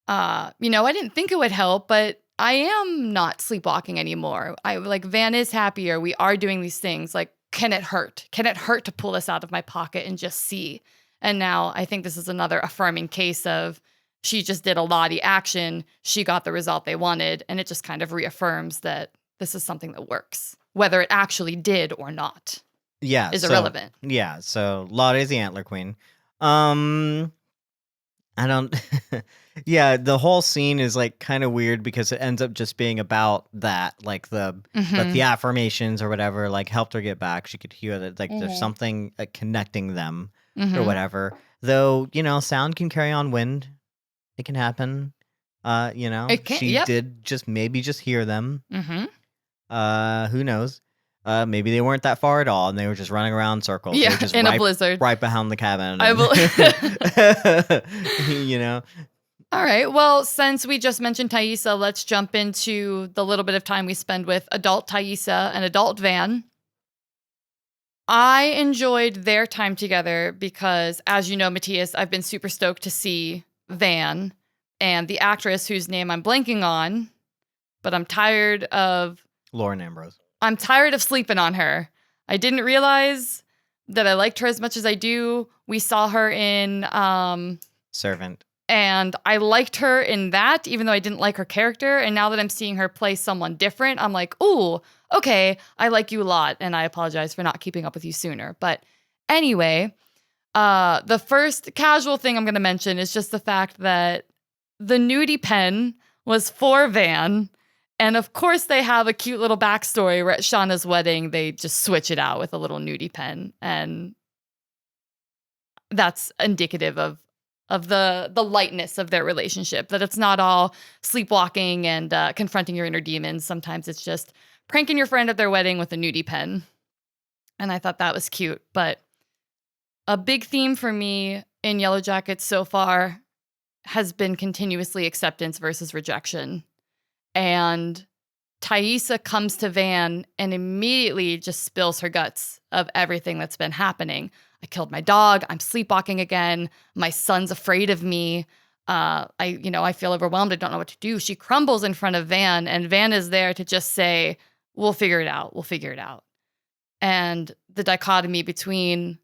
I didn't think it would help, but I am not sleepwalking anymore. Van is happier. We are doing these things. Like, can it hurt? Can it hurt to pull this out of my pocket and just see? And now I think this is another affirming case of she just did a Lottie action. She got the result they wanted. And it just kind of reaffirms that this is something that works. Whether it actually did or not is irrelevant. Yeah, so Lottie's the Antler Queen. I don't. Yeah, the whole scene is like kind of weird because it ends up just being about that, like the affirmations or whatever, like helped her get back. She could hear that, like there's something connecting them or whatever. Though sound can carry on wind. It can happen. She did just hear them. Who knows? Maybe they weren't that far at all, and they were just running around in circles. Yeah, they were just in a blizzard, right behind the cabin. I will. All right. Well, since we just mentioned Taisa, let's jump into the little bit of time we spend with adult Taisa and adult Van. I enjoyed their time together because, as you know, Mattias, I've been super stoked to see Van and the actress whose name I'm blanking on, but I'm tired of Lauren Ambrose. I'm tired of sleeping on her. I didn't realize that I liked her as much as I do. We saw her in Servant. And I liked her in that, even though I didn't like her character. And now that I'm seeing her play someone different, I'm like, ooh, okay, I like you a lot. And I apologize for not keeping up with you sooner. But anyway, the first casual thing I'm going to mention is just the fact that the nudie pen was for Van. And of course, they have a cute little backstory where at Shauna's wedding, they just switch it out with a little nudie pen. And that's indicative of the lightness of their relationship, that it's not all sleepwalking and confronting your inner demons. Sometimes it's just pranking your friend at their wedding with a nudie pen. And I thought that was cute. But a big theme for me in Yellowjackets so far has been continuously acceptance versus rejection. And Taisa comes to Van and immediately just spills her guts of everything that's been happening. I killed my dog. I'm sleepwalking again. My son's afraid of me. I feel overwhelmed. I don't know what to do. She crumbles in front of Van, and Van is there to just say, we'll figure it out. We'll figure it out. And the dichotomy between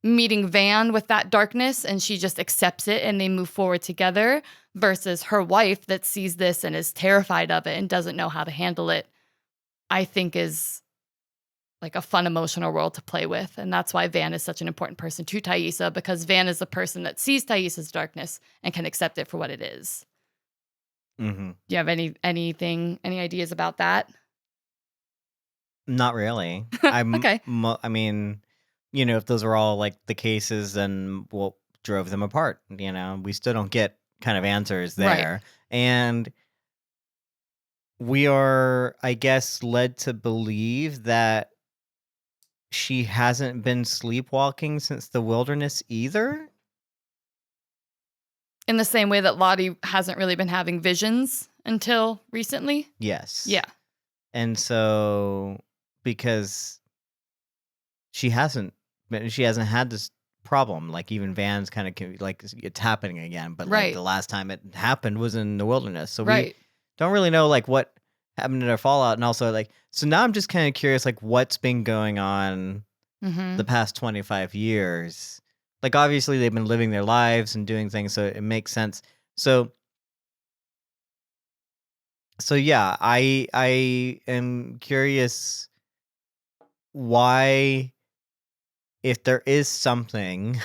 meeting Van with that darkness and she just accepts it and they move forward together versus her wife that sees this and is terrified of it and doesn't know how to handle it, I think is like a fun emotional world to play with. And that's why Van is such an important person to Taisa, because Van is the person that sees Taisa's darkness and can accept it for what it is. Mm-hmm. Do you have any ideas about that? Not really. Okay. I mean, if those are all like the cases, then what drove them apart? We still don't get kind of answers there. Right. And we are, I guess, led to believe that she hasn't been sleepwalking since the wilderness either. In the same way that Lottie hasn't really been having visions until recently? Yes. Yeah. And so, because she hasn't had this problem, like even Van's kind of like it's happening again, but like the last time it happened was in the wilderness. So we don't really know like what happened in their fallout. And also like, so now I'm just kind of curious, like what's been going on the past 25 years. Like obviously they've been living their lives and doing things, so it makes sense. So yeah, I am curious why, if there is something,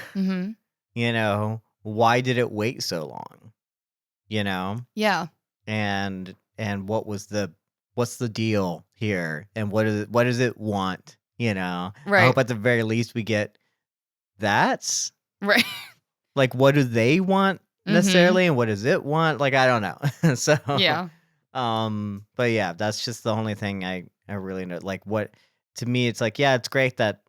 why did it wait so long? Yeah. And what's the deal here? And what does it want? Right. I hope at the very least we get that. Right. Like, what do they want necessarily, and what does it want? Like, I don't know. So yeah. But yeah, that's just the only thing I really know. Like, what to me, it's like, yeah, it's great that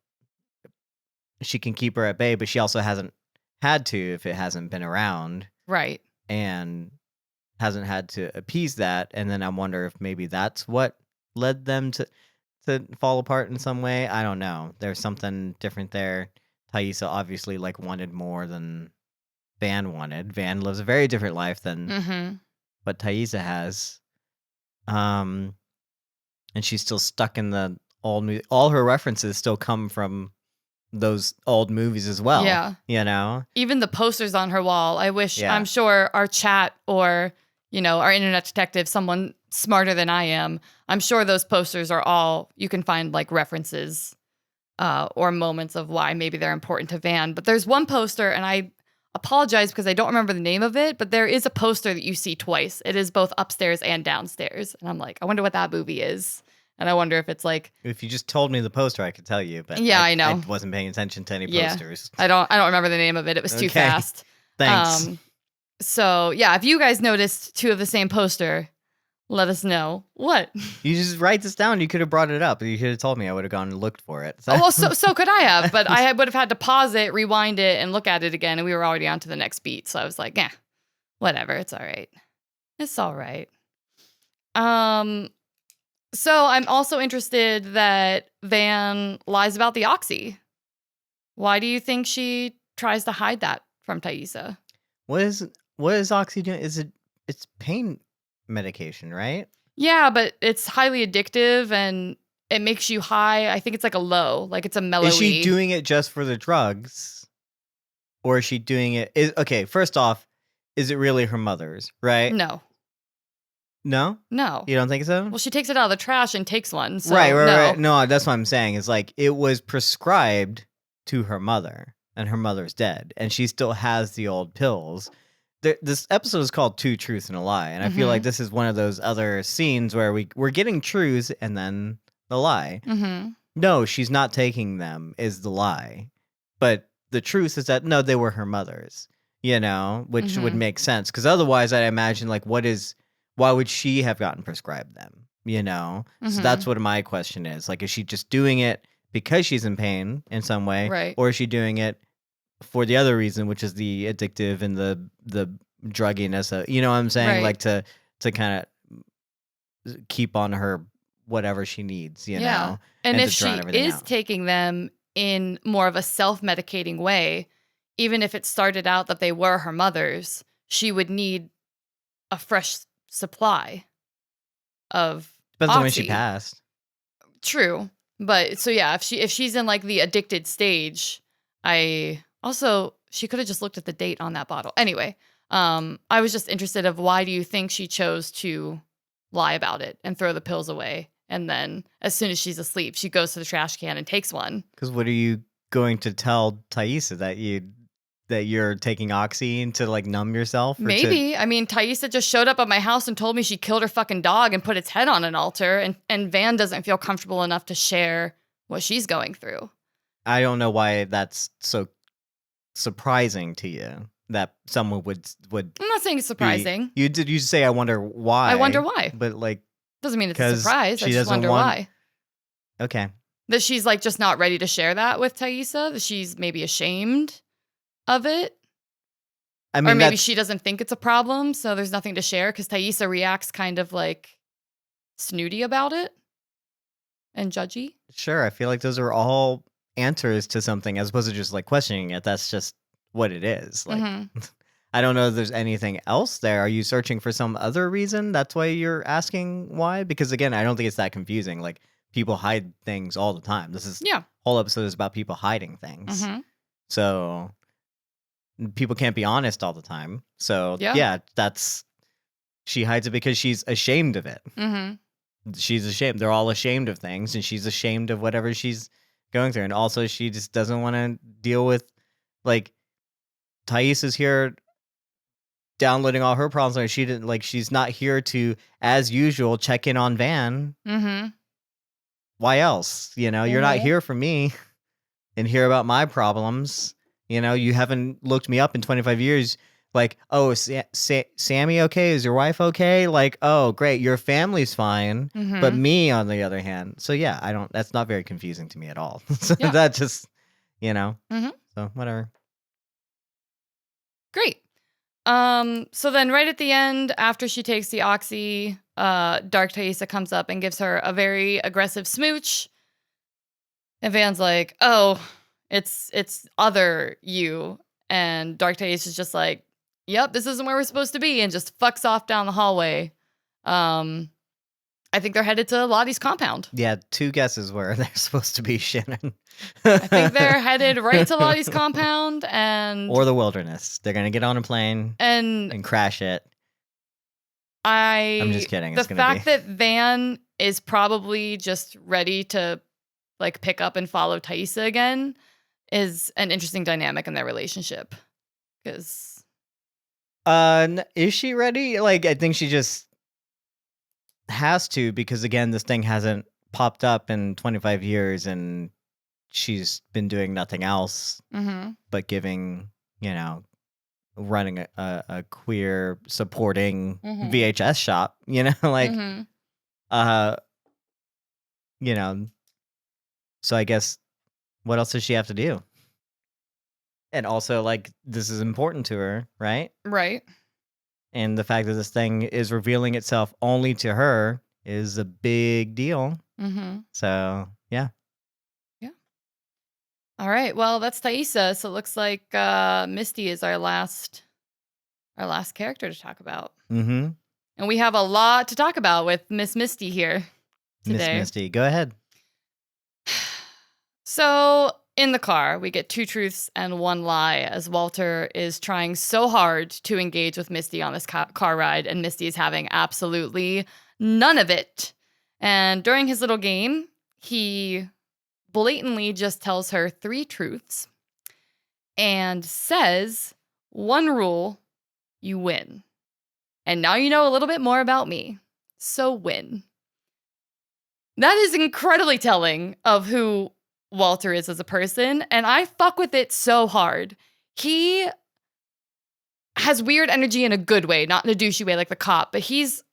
she can keep her at bay, but she also hasn't had to if it hasn't been around, Right. and hasn't had to appease that. And then I wonder if maybe that's what led them to fall apart in some way. I don't know. There's something different there. Taisa obviously like wanted more than Van wanted. Van lives a very different life than what Taisa has. And she's still stuck in the all her references still come from those old movies as well. Yeah. Even the posters on her wall. I wish, I'm sure our chat or, our internet detective, someone smarter than I am, I'm sure those posters are all, you can find like references or moments of why maybe they're important to Van. But there's one poster, and I apologize because I don't remember the name of it, but there is a poster that you see twice. It is both upstairs and downstairs. And I'm like, I wonder what that movie is. And I wonder if it's like, if you just told me the poster, I could tell you. But I know. I wasn't paying attention to any posters. I don't remember the name of it. It was too fast. Thanks. So yeah, if you guys noticed two of the same poster, let us know. What? You just write this down. You could have brought it up. You could have told me. I would have gone and looked for it. Oh, well, so could I have, but I would have had to pause it, rewind it, and look at it again, and we were already on to the next beat. So I was like, whatever. It's all right. It's all right. So I'm also interested that Van lies about the oxy. Why do you think she tries to hide that from Taisa? What is oxy doing? It's pain medication, right? Yeah, but it's highly addictive and it makes you high. I think it's like a low, like it's a mellow. Is she doing it just for the drugs? Or is she doing it? Okay, first off, is it really her mother's, right? No. No? No. You don't think so? Well, she takes it out of the trash and takes one. So right. No, that's what I'm saying. It's like it was prescribed to her mother, and her mother's dead, and she still has the old pills. This episode is called Two Truths and a Lie, and I feel like this is one of those other scenes where we're getting truths and then the lie. No, she's not taking them is the lie. But the truth is that, no, they were her mother's, which would make sense. Because otherwise, I'd imagine, like, why would she have gotten prescribed them, So that's what my question is. Like, is she just doing it because she's in pain in some way? Right. Or is she doing it for the other reason, which is the addictive and the drugginess of, you know what I'm saying? Right. Like to kind of keep on her whatever she needs, know? And if she is taking them in more of a self-medicating way, even if it started out that they were her mother's, she would need a fresh supply of depends on when she passed. True. But so yeah, if she's in like the addicted stage, She could have just looked at the date on that bottle. Anyway, I was just interested of why do you think she chose to lie about it and throw the pills away? And then as soon as she's asleep, she goes to the trash can and takes one. Because what are you going to tell Taisa that you're taking oxy to like numb yourself? Maybe. I mean, Taisa just showed up at my house and told me she killed her fucking dog and put its head on an altar. And Van doesn't feel comfortable enough to share what she's going through. I don't know why that's so surprising to you that someone would. I'm not saying it's surprising. You say I wonder why. I wonder why. But like doesn't mean it's a surprise. I just wonder why. Okay. That she's like just not ready to share that with Taisa. That she's maybe ashamed of it. I mean, or maybe she doesn't think it's a problem, so there's nothing to share because Taisa reacts kind of like snooty about it and judgy. Sure, I feel like those are all answers to something as opposed to just like questioning it. That's just what it is. Like, I don't know if there's anything else there. Are you searching for some other reason? That's why you're asking why? Because again, I don't think it's that confusing. Like people hide things all the time. Whole episode is about people hiding things. So people can't be honest all the time. So yeah, she hides it because she's ashamed of it. She's ashamed. They're all ashamed of things, and she's ashamed of whatever she's going through. And also, she just doesn't want to deal with like Thais is here downloading all her problems, and she's not here to, as usual, check in on Van. Why else? You're not here for me and hear about my problems. You haven't looked me up in 25 years. Like, oh, Sammy okay? Is your wife okay? Like, oh, great, your family's fine, but me, on the other hand. So yeah, that's not very confusing to me at all. So that just, so whatever. Great. So then right at the end, after she takes the oxy, Dark Taisa comes up and gives her a very aggressive smooch. And Van's like, oh, it's other you. And Dark Taisa is just like, yep, this isn't where we're supposed to be, and just fucks off down the hallway. I think they're headed to Lottie's compound. Yeah, two guesses where they're supposed to be, Shannon. I think they're headed right to Lottie's compound or the wilderness. They're going to get on a plane and crash it. I'm just kidding. The fact that Van is probably just ready to like pick up and follow Taisa again is an interesting dynamic in their relationship. Because is she ready? Like, I think she just has to, because again, this thing hasn't popped up in 25 years and she's been doing nothing else but giving, running a queer supporting VHS shop, so I guess what else does she have to do? And also, like, this is important to her, right? Right. And the fact that this thing is revealing itself only to her is a big deal. So, yeah. Yeah. All right. Well, that's Taisa. So it looks like Misty is our last character to talk about. And we have a lot to talk about with Miss Misty here today. Miss Misty, go ahead. So in the car, we get 2 truths and 1 lie as Walter is trying so hard to engage with Misty on this car ride, and Misty is having absolutely none of it. And during his little game, he blatantly just tells her 3 truths and says, 1 rule, you win. And now you know a little bit more about me. So win. That is incredibly telling of who Walter is as a person, and I fuck with it so hard. He has weird energy in a good way, not in a douchey way like the cop, but he's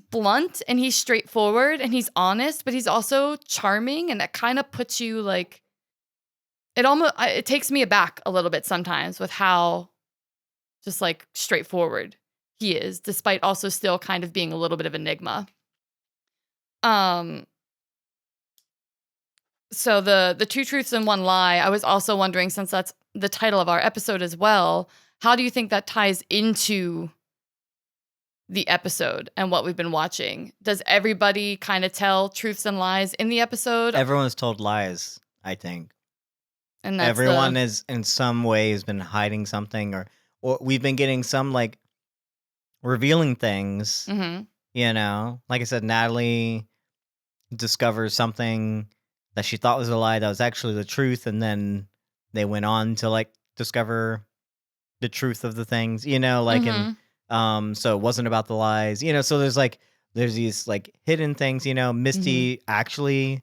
blunt and he's straightforward and he's honest, but he's also charming, and that kind of puts you like, it takes me aback a little bit sometimes with how just like straightforward he is, despite also still kind of being a little bit of enigma. So the 2 truths and 1 lie, I was also wondering, since that's the title of our episode as well, how do you think that ties into the episode and what we've been watching? Does everybody kind of tell truths and lies in the episode? Everyone's told lies, I think. And that's everyone is in some way has been hiding something, or we've been getting some like revealing things. Mm-hmm. You know, like I said, Natalie discovers something that she thought was a lie that was actually the truth, and then they went on to like discover the truth of the things. You know, like so it wasn't about the lies. You know, so there's these like hidden things. You know, Misty actually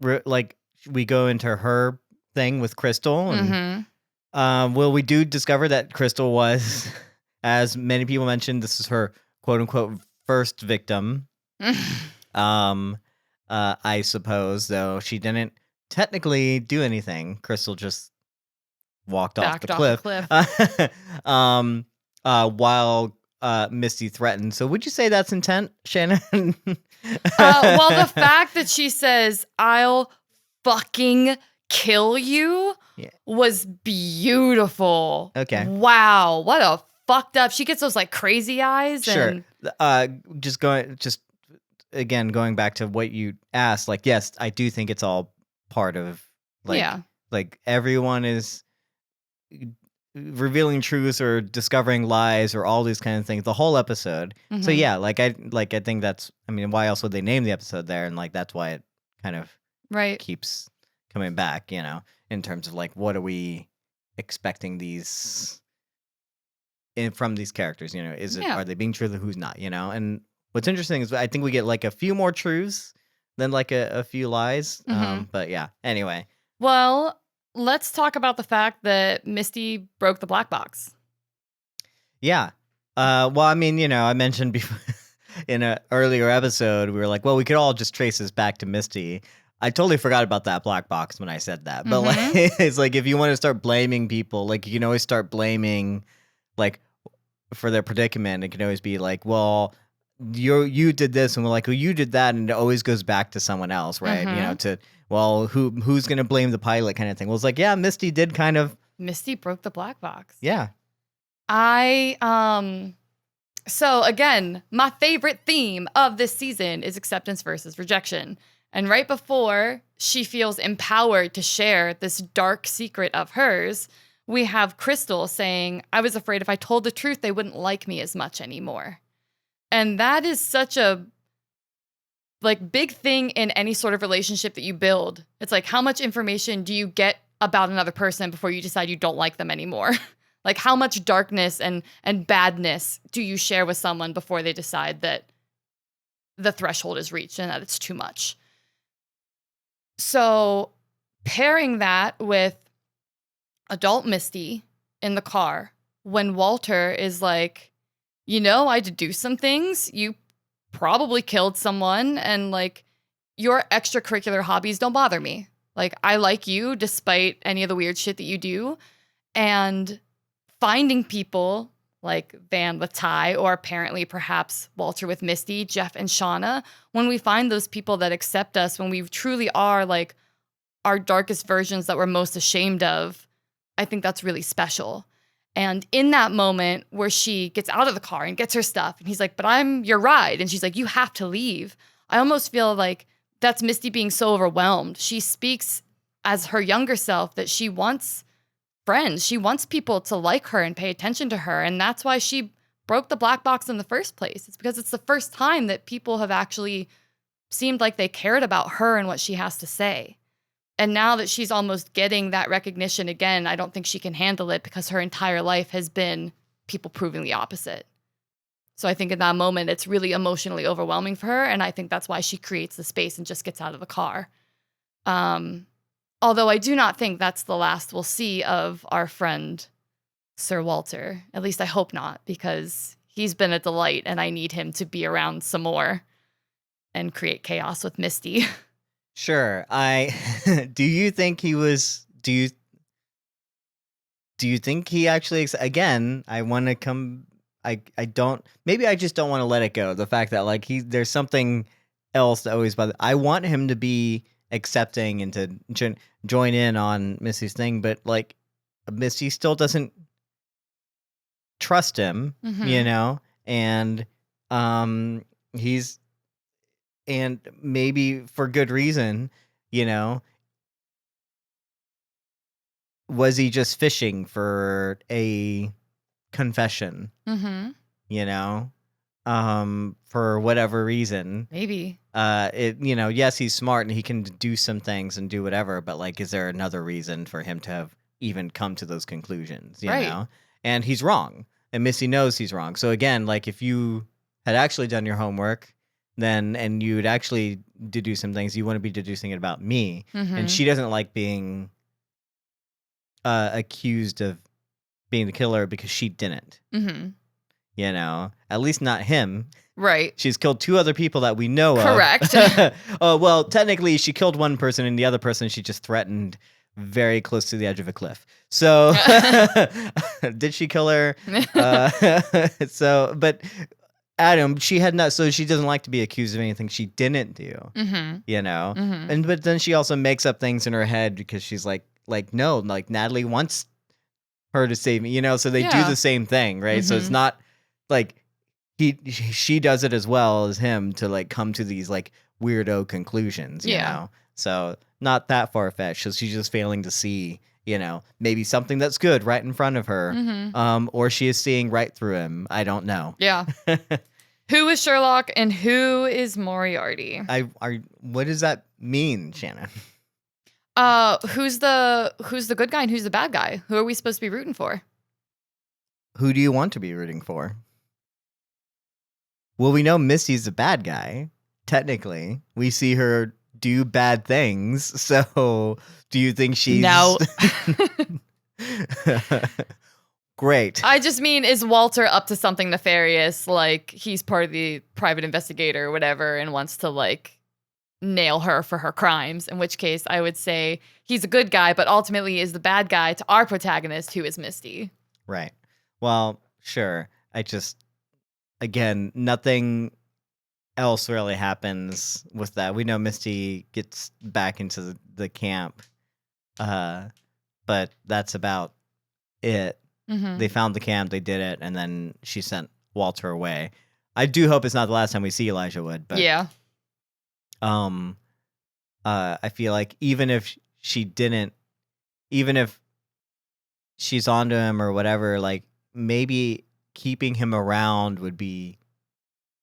like we go into her thing with Crystal, and well, we do discover that Crystal was, as many people mentioned, this is her quote unquote first victim. I suppose, though she didn't technically do anything. Crystal just walked off the cliff. While Misty threatened. So would you say that's intent, Shannon? Well, the fact that she says, "I'll fucking kill you," was beautiful. Okay. Wow. What a fucked up. She gets those like crazy eyes. Sure. Again, going back to what you asked, like, yes, I do think it's all part of like everyone is revealing truths or discovering lies or all these kind of things the whole episode. So yeah, I think that's, I mean, why else would they name the episode there? And like that's why it kind of keeps coming back, you know, in terms of like what are we expecting from these characters, you know, are they being truthful, who's not, you know? And what's interesting is I think we get like a few more truths than like a few lies. But yeah, anyway. Well, let's talk about the fact that Misty broke the black box. Yeah. Well, I mean, you know, I mentioned before in an earlier episode, we were like, well, we could all just trace this back to Misty. I totally forgot about that black box when I said that. But like, it's like if you want to start blaming people, like you can always start blaming like for their predicament. It can always be like, well, you did this, and we're like, well, you did that, and it always goes back to someone else, right? You know, to well, who's gonna blame the pilot kind of thing. Well, it's like, yeah, Misty did kind of. Misty broke the black box. Yeah. So again, my favorite theme of this season is acceptance versus rejection. And right before she feels empowered to share this dark secret of hers, we have Crystal saying, "I was afraid if I told the truth, they wouldn't like me as much anymore." And that is such a like big thing in any sort of relationship that you build. It's like, how much information do you get about another person before you decide you don't like them anymore? Like how much darkness and badness do you share with someone before they decide that the threshold is reached and that it's too much? So pairing that with adult Misty in the car when Walter is like, you know, I did do some things. You probably killed someone, and like your extracurricular hobbies don't bother me. Like I like you despite any of the weird shit that you do. And finding people like Van with Ty, or apparently perhaps Walter with Misty, Jeff and Shauna, when we find those people that accept us, when we truly are like our darkest versions that we're most ashamed of, I think that's really special. And in that moment where she gets out of the car and gets her stuff, and he's like, "But I'm your ride." And she's like, "You have to leave." I almost feel like that's Misty being so overwhelmed. She speaks as her younger self that she wants friends. She wants people to like her and pay attention to her. And that's why she broke the black box in the first place. It's because it's the first time that people have actually seemed like they cared about her and what she has to say. And now that she's almost getting that recognition again, I don't think she can handle it because her entire life has been people proving the opposite. So I think in that moment, it's really emotionally overwhelming for her. And I think that's why she creates the space and just gets out of the car. Although I do not think that's the last we'll see of our friend, Sir Walter. At least I hope not, because he's been a delight and I need him to be around some more and create chaos with Misty. Sure. Do you think he was, do you think he actually, again, I want to come, I don't, maybe I just don't want to let it go. The fact that like there's something else that always bothers, I want him to be accepting and to join in on Misty's thing, but like Misty still doesn't trust him, you know, and he's, and maybe for good reason, you know, was he just fishing for a confession? Mm-hmm. You know, for whatever reason. Maybe. Yes, he's smart and he can do some things and do whatever, but like, is there another reason for him to have even come to those conclusions? You Right. know, and he's wrong, and Missy knows he's wrong. So again, like, if you had actually done your homework, then and you'd actually deduce some things, you want to be deducing it about me, Mm-hmm. and she doesn't like being accused of being the killer because she didn't. Mm-hmm. You know, at least not him. Right. She's killed 2 other people that we know Correct. of. Oh, well, technically she killed one person, and the other person she just threatened very close to the edge of a cliff. So did she kill her? But Adam, she had not, so she doesn't like to be accused of anything she didn't do. Mm-hmm. You know? Mm-hmm. But then she also makes up things in her head because she's like no, like Natalie wants her to save me, you know, so they do Yeah. the same thing, right? So it's Mhm. not like she does it as well as him to like come to these like weirdo conclusions, you Yeah. know? So not that far-fetched. So she's just failing to see, you know, maybe something that's good right in front of her. Mm-hmm. Or she is seeing right through him. I don't know. Yeah. Who is Sherlock and who is Moriarty? What does that mean, Shannon? Who's the good guy and who's the bad guy? Who are we supposed to be rooting for? Who do you want to be rooting for? Well, we know Misty's the bad guy. Technically, we see her do bad things. So, do you think she's No. Great? I just mean, is Walter up to something nefarious? Like he's part of the private investigator or whatever and wants to like nail her for her crimes, in which case I would say he's a good guy, but ultimately is the bad guy to our protagonist, who is Misty. Right. Well, sure. Again, nothing else really happens with that. We know Misty gets back into the camp, but that's about it. Mm-hmm. They found the camp, they did it, and then she sent Walter away. I do hope it's not the last time we see Elijah Wood, but Yeah. I feel like even if she's onto him or whatever, like maybe keeping him around would be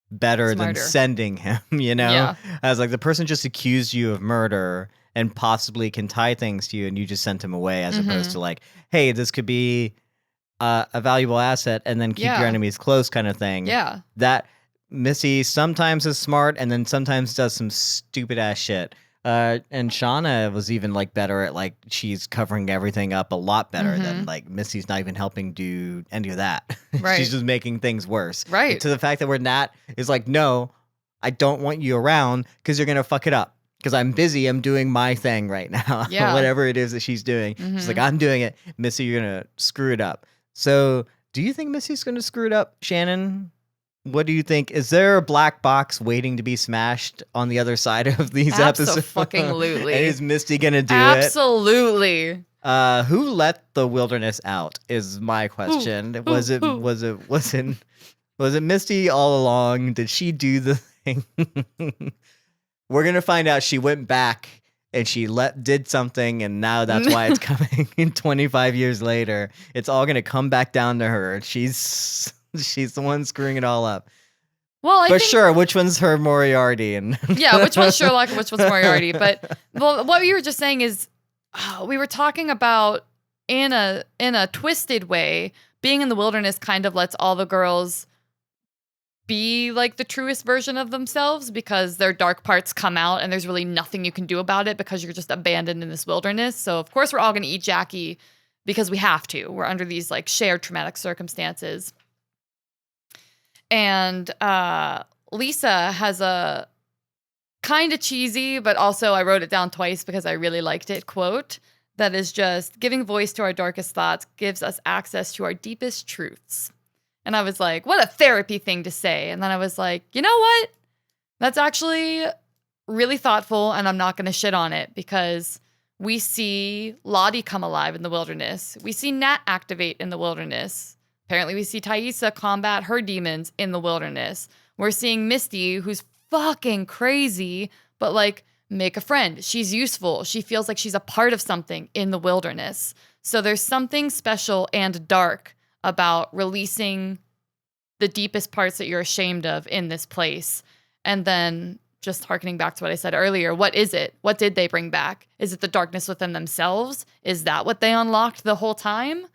better than Smarter. sending him, you know? Yeah. As like the person just accused you of murder and possibly can tie things to you, and you just sent him away, as opposed Mhm. to like, hey, this could be a valuable asset, and then keep Yeah. your enemies close kind of thing. Yeah. That Missy sometimes is smart and then sometimes does some stupid ass shit. And Shauna was even like better at like, she's covering everything up a lot better than like Missy's not even helping do any of that. Right. She's just making things worse. Right. To the fact that where Nat is like, no, I don't want you around because you're going to fuck it up. Because I'm busy, I'm doing my thing right now. Yeah. Whatever it is that she's doing. She's like, Mhm. I'm doing it. Missy, you're going to screw it up. So do you think Missy's going to screw it up, Shannon? What do you think? Is there a black box waiting to be smashed on the other side of these episodes? Abso-fucking-lutely. And is Misty going to do Absolutely. it? Who let the wilderness out is my question. Was it Misty all along? Did she do the thing? We're going to find out she went back and she did something, and now that's why it's coming 25 years later. It's all going to come back down to her. She's the one screwing it all up. Well, I But think, sure, which one's her Moriarty? And yeah, which one's Sherlock and which one's Moriarty? But well, what you were just saying is, we were talking about in a twisted way, being in the wilderness kind of lets all the girls be like the truest version of themselves because their dark parts come out and there's really nothing you can do about it because you're just abandoned in this wilderness. So of course we're all going to eat Jackie because we have to. We're under these like shared traumatic circumstances. And Lisa has a kind of cheesy, but also I wrote it down twice because I really liked it, quote, that is just, giving voice to our darkest thoughts gives us access to our deepest truths. And I was like, what a therapy thing to say. And then I was like, you know what? That's actually really thoughtful, and I'm not going to shit on it because we see Lottie come alive in the wilderness. We see Nat activate in the wilderness. Apparently we see Taisa combat her demons in the wilderness. We're seeing Misty, who's fucking crazy, but like, make a friend. She's useful. She feels like she's a part of something in the wilderness. So there's something special and dark about releasing the deepest parts that you're ashamed of in this place. And then just harkening back to what I said earlier, what is it? What did they bring back? Is it the darkness within themselves? Is that what they unlocked the whole time?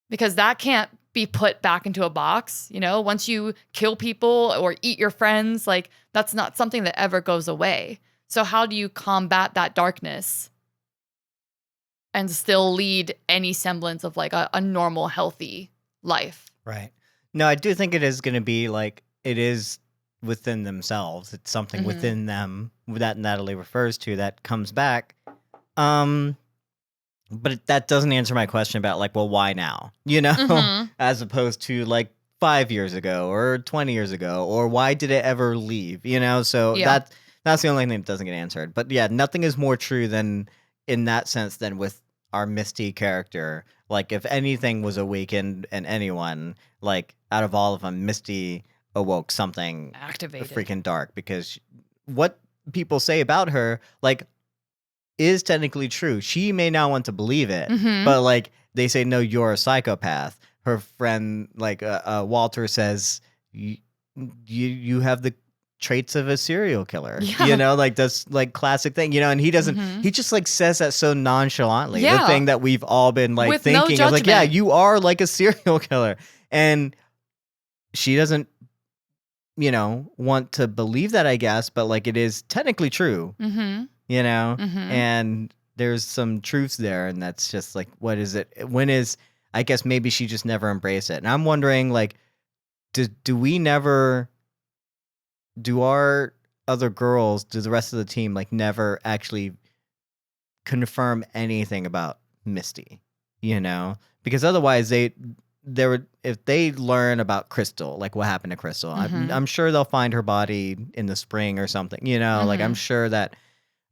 Because that can't be put back into a box. You know, once you kill people or eat your friends, like that's not something that ever goes away. So how do you combat that darkness and still lead any semblance of like a normal, healthy life? Right. No, I do think it is going to be like, it is within themselves. It's something within them that Natalie refers to that comes back. But that doesn't answer my question about like, well, why now? You know, as opposed to like 5 years ago or 20 years ago, or why did it ever leave? You know, so that's the only thing that doesn't get answered. But yeah, nothing is more true than in that sense than with our Misty character. Like if anything was awakened in anyone, like out of all of them, Misty awoke something Activated. freaking dark, because what people say about her, like, is technically true. She may not want to believe it, but like they say, no, you're a psychopath. Her friend, like Walter, says you have the traits of a serial killer. You know, like that's like classic thing. You know, and he doesn't. He just like says that so nonchalantly. The thing that we've all been like with thinking no is like, yeah, you are like a serial killer, and she doesn't, you know, want to believe that, I guess, but like it is technically true. You know, and there's some truths there, and that's just like, what is it? When is, I guess maybe she just never embraced it. And I'm wondering, like, do we never, do our other girls, do the rest of the team like never actually confirm anything about Misty? You know, because otherwise they would, if they learn about Crystal, like what happened to Crystal, I'm sure they'll find her body in the spring or something. You know, like I'm sure that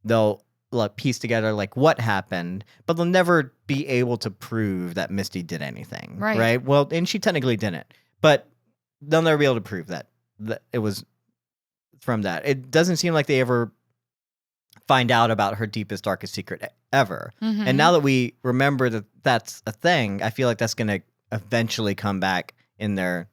they'll like piece together like what happened, but they'll never be able to prove that Misty did anything. Right? Well, and she technically didn't, but they'll never be able to prove that it was from that. It doesn't seem like they ever find out about her deepest, darkest secret ever. And now that we remember that that's a thing, I feel like that's going to eventually come back in their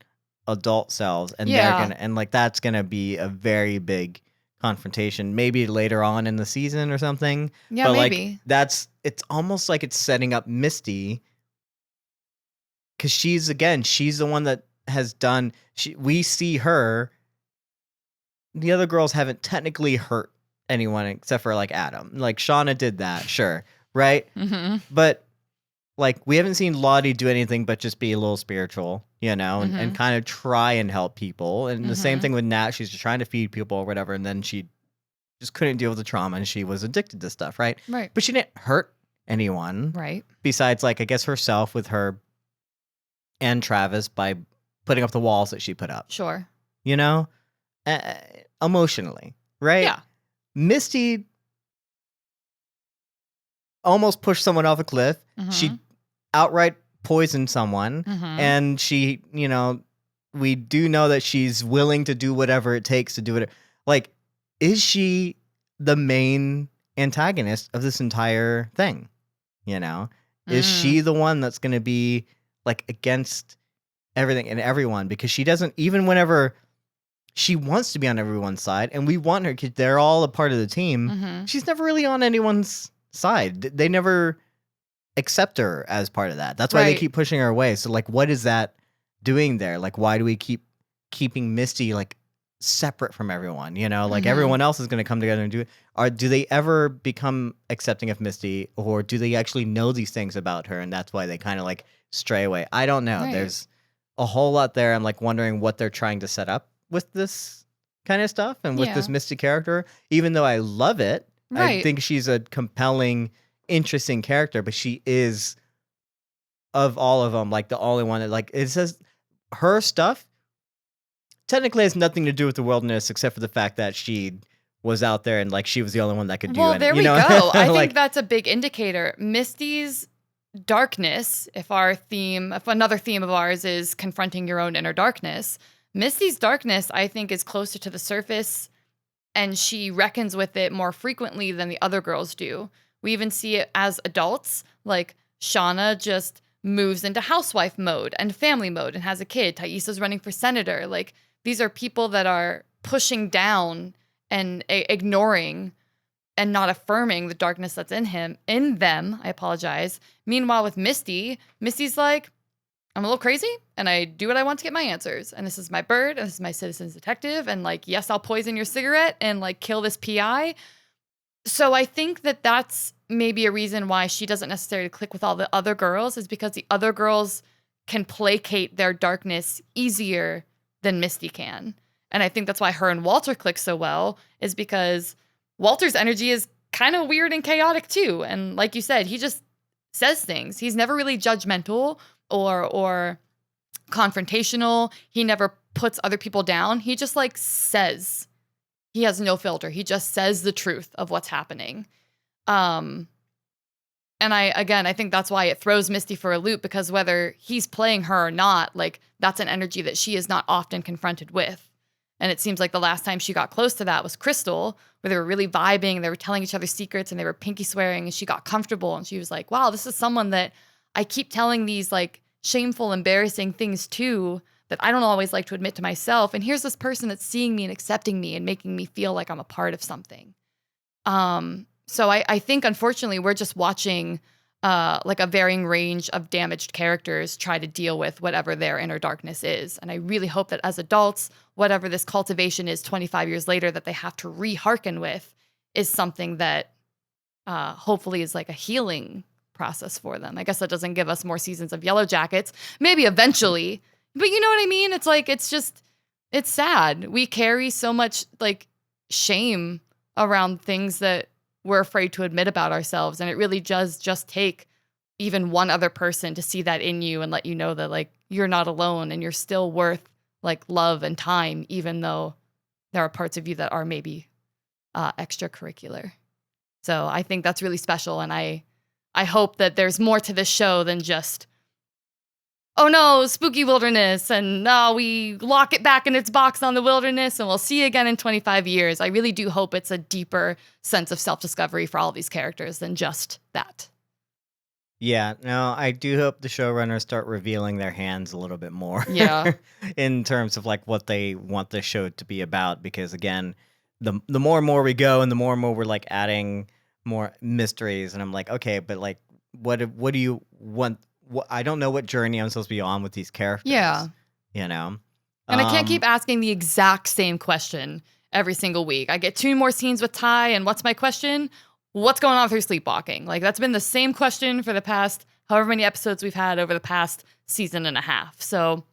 adult selves, and they're gonna, and like that's gonna be a very big confrontation, maybe later on in the season or something. Yeah, but maybe. Like it's almost like it's setting up Misty, because she's the one that has done. We see her. The other girls haven't technically hurt anyone except for like Adam. Like Shauna did that, sure, right? But like we haven't seen Lottie do anything but just be a little spiritual, you know, and kind of try and help people. And the same thing with Nat. She's just trying to feed people or whatever, and then she just couldn't deal with the trauma, and she was addicted to stuff, right? Right. But she didn't hurt anyone, right? Besides, like, I guess herself with her and Travis by putting up the walls that she put up. Sure. You know, emotionally, right? Yeah. Misty almost pushed someone off a cliff. She outright poisoned someone, and she, you know, we do know that she's willing to do whatever it takes to do it. Like, is she the main antagonist of this entire thing? You know, is she the one that's going to be like against everything and everyone? Because she doesn't, even whenever she wants to be on everyone's side, and we want her because they're all a part of the team, she's never really on anyone's side. They never accept her as part of that. That's why they keep pushing her away. So like, what is that doing there? Like, why do we keep keeping Misty like separate from everyone? You know, like everyone else is going to come together and do it. Do they ever become accepting of Misty, or do they actually know these things about her, and that's why they kind of like stray away? I don't know. There's a whole lot there. I'm like wondering what they're trying to set up with this kind of stuff and with this Misty character. Even though I love it, I think she's a compelling, interesting character, but she is, of all of them, like the only one that, like, it says her stuff technically has nothing to do with the wilderness except for the fact that she was out there and like she was the only one that could do it. Well, there we go. I think that's a big indicator. Misty's darkness, if another theme of ours is confronting your own inner darkness, Misty's darkness, I think, is closer to the surface, and she reckons with it more frequently than the other girls do. We even see it as adults. Like, Shauna just moves into housewife mode and family mode and has a kid. Taisa's running for senator. Like, these are people that are pushing down and ignoring and not affirming the darkness that's in them. I apologize. Meanwhile, with Misty's like, I'm a little crazy and I do what I want to get my answers. And this is my bird and this is my citizen's detective. And like, yes, I'll poison your cigarette and like kill this PI. So I think that that's maybe a reason why she doesn't necessarily click with all the other girls, is because the other girls can placate their darkness easier than Misty can. And I think that's why her and Walter click so well, is because Walter's energy is kind of weird and chaotic too. And like you said, he just says things. He's never really judgmental or confrontational. He never puts other people down. He just like says. He has no filter. He just says the truth of what's happening. And I think that's why it throws Misty for a loop, because whether he's playing her or not, like, that's an energy that she is not often confronted with. And it seems like the last time she got close to that was Crystal, where they were really vibing and they were telling each other secrets and they were pinky swearing, and she got comfortable and she was like, wow, this is someone that I keep telling these like shameful, embarrassing things to, that I don't always like to admit to myself. And here's this person that's seeing me and accepting me and making me feel like I'm a part of something. So I think, unfortunately, we're just watching like a varying range of damaged characters try to deal with whatever their inner darkness is. And I really hope that as adults, whatever this cultivation is 25 years later that they have to re-hearken with is something that hopefully is like a healing process for them. I guess that doesn't give us more seasons of Yellowjackets. Maybe eventually. But you know what I mean? It's like, it's sad. We carry so much like shame around things that we're afraid to admit about ourselves. And it really does just take even one other person to see that in you and let you know that like you're not alone and you're still worth like love and time, even though there are parts of you that are maybe extracurricular. So I think that's really special. And I hope that there's more to this show than just, oh no, spooky wilderness, and no, we lock it back in its box on the wilderness, and we'll see you again in 25 years. I really do hope it's a deeper sense of self-discovery for all these characters than just that. Yeah, no, I do hope the showrunners start revealing their hands a little bit more. Yeah. In terms of like what they want the show to be about, because again, the more and more we go and the more we're like adding more mysteries, and I'm like, okay, but like what do you want? I don't know what journey I'm supposed to be on with these characters. Yeah. You know? And I can't keep asking the exact same question every single week. I get 2 more scenes with Ty, and what's my question? What's going on with her sleepwalking? Like, that's been the same question for the past however many episodes we've had over the past season and a half. So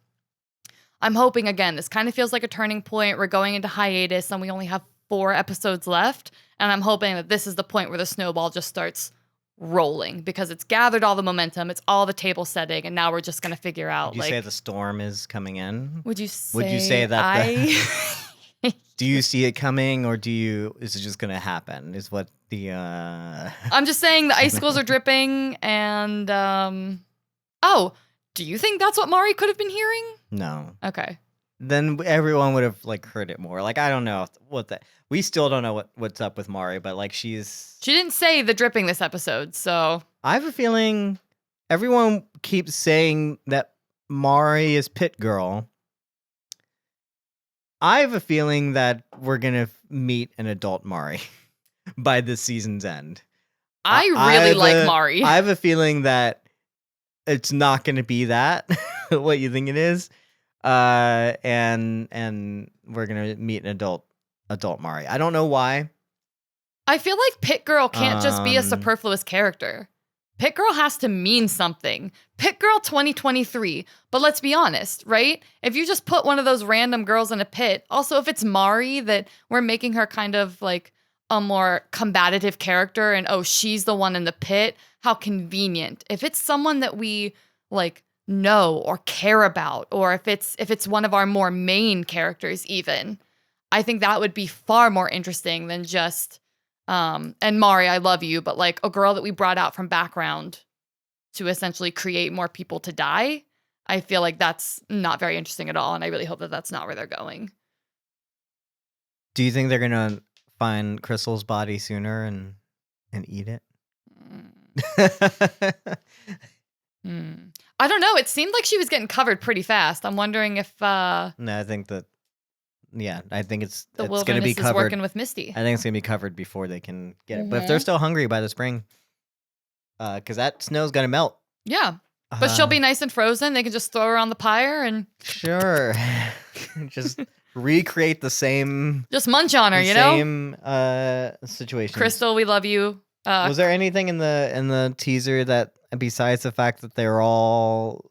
I'm hoping, again, this kind of feels like a turning point. We're going into hiatus, and we only have 4 episodes left. And I'm hoping that this is the point where the snowball just starts rolling, because it's gathered all the momentum, it's all the table setting, and now we're just gonna figure out. Would you say the storm is coming in? Would you say that? Do you see it coming, or is it just gonna happen? Is what the I'm just saying the icicles are dripping, and do you think that's what Mari could have been hearing? No. Okay. Then everyone would have like heard it more. Like, I don't know we still don't know what's up with Mari, but like she didn't say the dripping this episode, so I have a feeling everyone keeps saying that Mari is Pit Girl. I have a feeling that we're gonna meet an adult Mari by this season's end. I really like Mari. I have a feeling that it's not gonna be that what you think it is. And we're gonna meet an adult Mari. I don't know why. I feel like Pit Girl can't just be a superfluous character. Pit Girl has to mean something. Pit Girl 2023. But let's be honest, right? If you just put one of those random girls in a pit, also if it's Mari, that we're making her kind of like a more combative character, and she's the one in the pit, how convenient. If it's someone that we like know or care about, or if it's one of our more main characters even, I think that would be far more interesting than just and Mari, I love you, but like a girl that we brought out from background to essentially create more people to die. I feel like that's not very interesting at all, and I really hope that that's not where they're going. Do you think they're gonna find Crystal's body sooner and eat it? I don't know. It seemed like she was getting covered pretty fast. I'm wondering if No, I think that. Yeah, I think it's the going to wilderness be is covered. working with Misty. I think it's going to be covered before they can get it. But if they're still hungry by the spring, because that snow's going to melt. Yeah. But she'll be nice and frozen. They can just throw her on the pyre and sure, just recreate the same. just munch on her, Same situation. Crystal, we love you. Was there anything in the teaser that, besides the fact that they're all,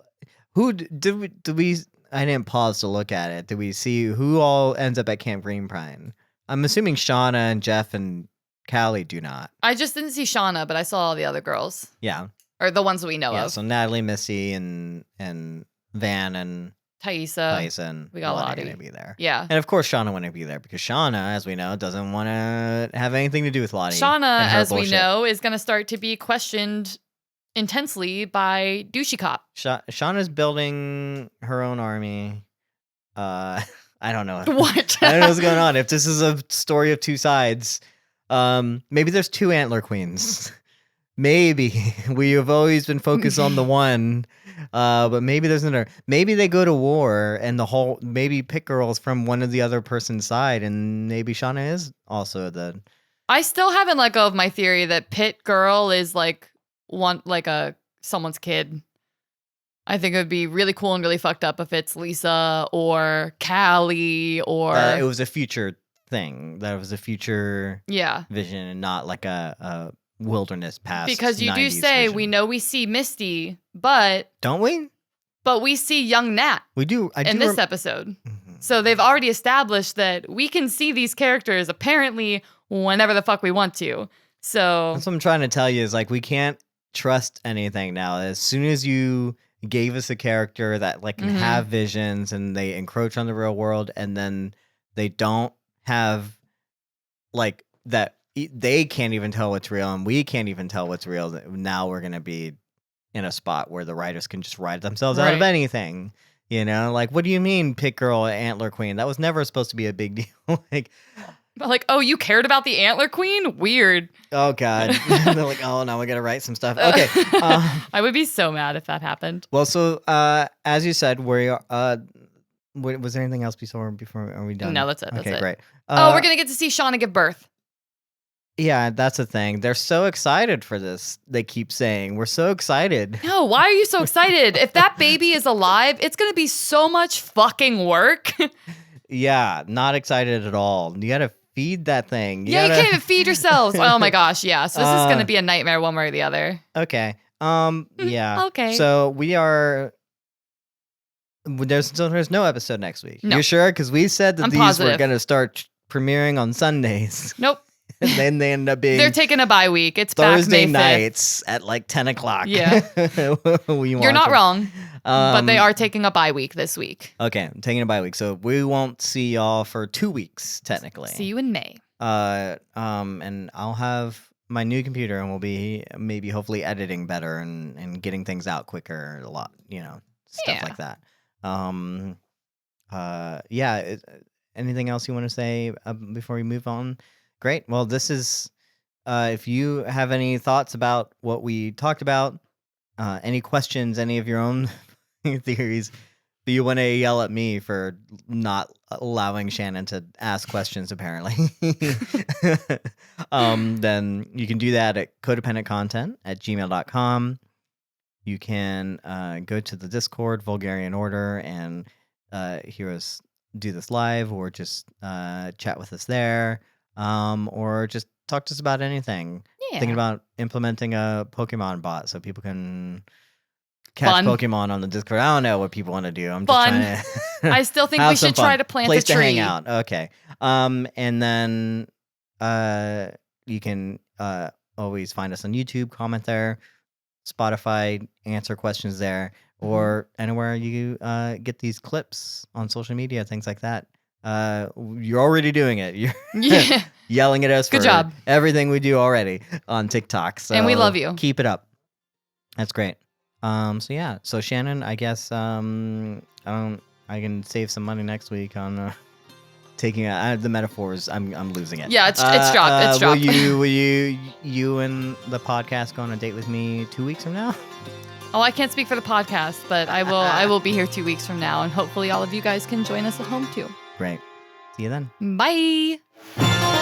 did we? I didn't pause to look at it. Did we see who all ends up at Camp Green Pine? I'm assuming Shauna and Jeff and Cali do not. I just didn't see Shauna, but I saw all the other girls. Yeah. Or the ones that we know of. So Natalie, Misty, and Van and Taisa. And we got Lottie. Gonna be there. Yeah. And of course Shauna wouldn't be there because Shauna, as we know, doesn't want to have anything to do with Lottie. Shauna, as bullshit. we know, is going to start to be questioned intensely by Douchey Cop. Shauna's building her own army. I don't know. What? I don't know what's going on. If this is a story of two sides, maybe there's two antler queens. Maybe we have always been focused on the one, but maybe there's another. Maybe they go to war and maybe Pit Girl's from one of the other person's side, and maybe Shauna is also the. I still haven't let go of my theory that Pit Girl is someone's kid. I think it would be really cool and really fucked up if it's Lisa or Cali or it was a future thing. That was a future vision and not like a wilderness past. Because you do say vision. we know we see Misty, but don't we? But we see young Nat. We do. In this episode. Mm-hmm. So they've already established that we can see these characters apparently whenever the fuck we want to. So that's what I'm trying to tell you is like we can't trust anything now. As soon as you gave us a character that like can have visions and they encroach on the real world and then they don't have like that they can't even tell what's real and we can't even tell what's real. Now we're going to be in a spot where the writers can just write themselves out of anything. You know, like, what do you mean Pit Girl, Antler Queen? That was never supposed to be a big deal. like, oh, you cared about the Antler Queen? Weird. Oh, God. They're like, oh, now we got to write some stuff. Okay. I would be so mad if that happened. Well, so as you said, was there anything else before are we done? No, that's it. Okay, that's it. Great. We're going to get to see Shauna give birth. Yeah, that's the thing. They're so excited for this. They keep saying, we're so excited. No, why are you so excited? If that baby is alive, it's going to be so much fucking work. Yeah, not excited at all. You got to feed that thing. You can't even feed yourselves. Oh my gosh, yeah. So this is going to be a nightmare one way or the other. Okay. Yeah. Okay. So we are... There's no episode next week. No. You're sure? Because we said that I'm these positive. were going to start premiering on Sundays. Nope. And then they end up being... They're taking a bye week. It's Thursday back May 5th. nights at like 10 o'clock. Yeah. You're not wrong. But they are taking a bye week this week. Okay, I'm taking a bye week. So we won't see y'all for 2 weeks, technically. See you in May. And I'll have my new computer and we'll be maybe hopefully editing better and getting things out quicker a lot, stuff like that. Anything else you want to say before we move on? Great. Well, this is, if you have any thoughts about what we talked about, any questions, any of your own theories, but you want to yell at me for not allowing Shannon to ask questions, apparently, then you can do that at codependentcontent@gmail.com. You can go to the Discord, Vulgarian Order, and hear us do this live, or just chat with us there, or just talk to us about anything. Yeah. Thinking about implementing a Pokemon bot so people can catch Pokemon on the Discord. I don't know what people want to do. I'm just trying to. I still think we should try to plant place a tree. To hang out. Okay. And then you can always find us on YouTube, comment there, Spotify, answer questions there, or anywhere you get these clips on social media, things like that. You're already doing it. You're yelling at us Good for job. everything we do already on TikTok. So and we love you. Keep it up. That's great. So Shannon, I guess I can save some money next week on taking the metaphors. I'm losing it. Yeah, it's dropped. It's dropped. Will you and the podcast go on a date with me 2 weeks from now? Oh, I can't speak for the podcast, but I will be here 2 weeks from now, and hopefully all of you guys can join us at home too. Great. See you then. Bye.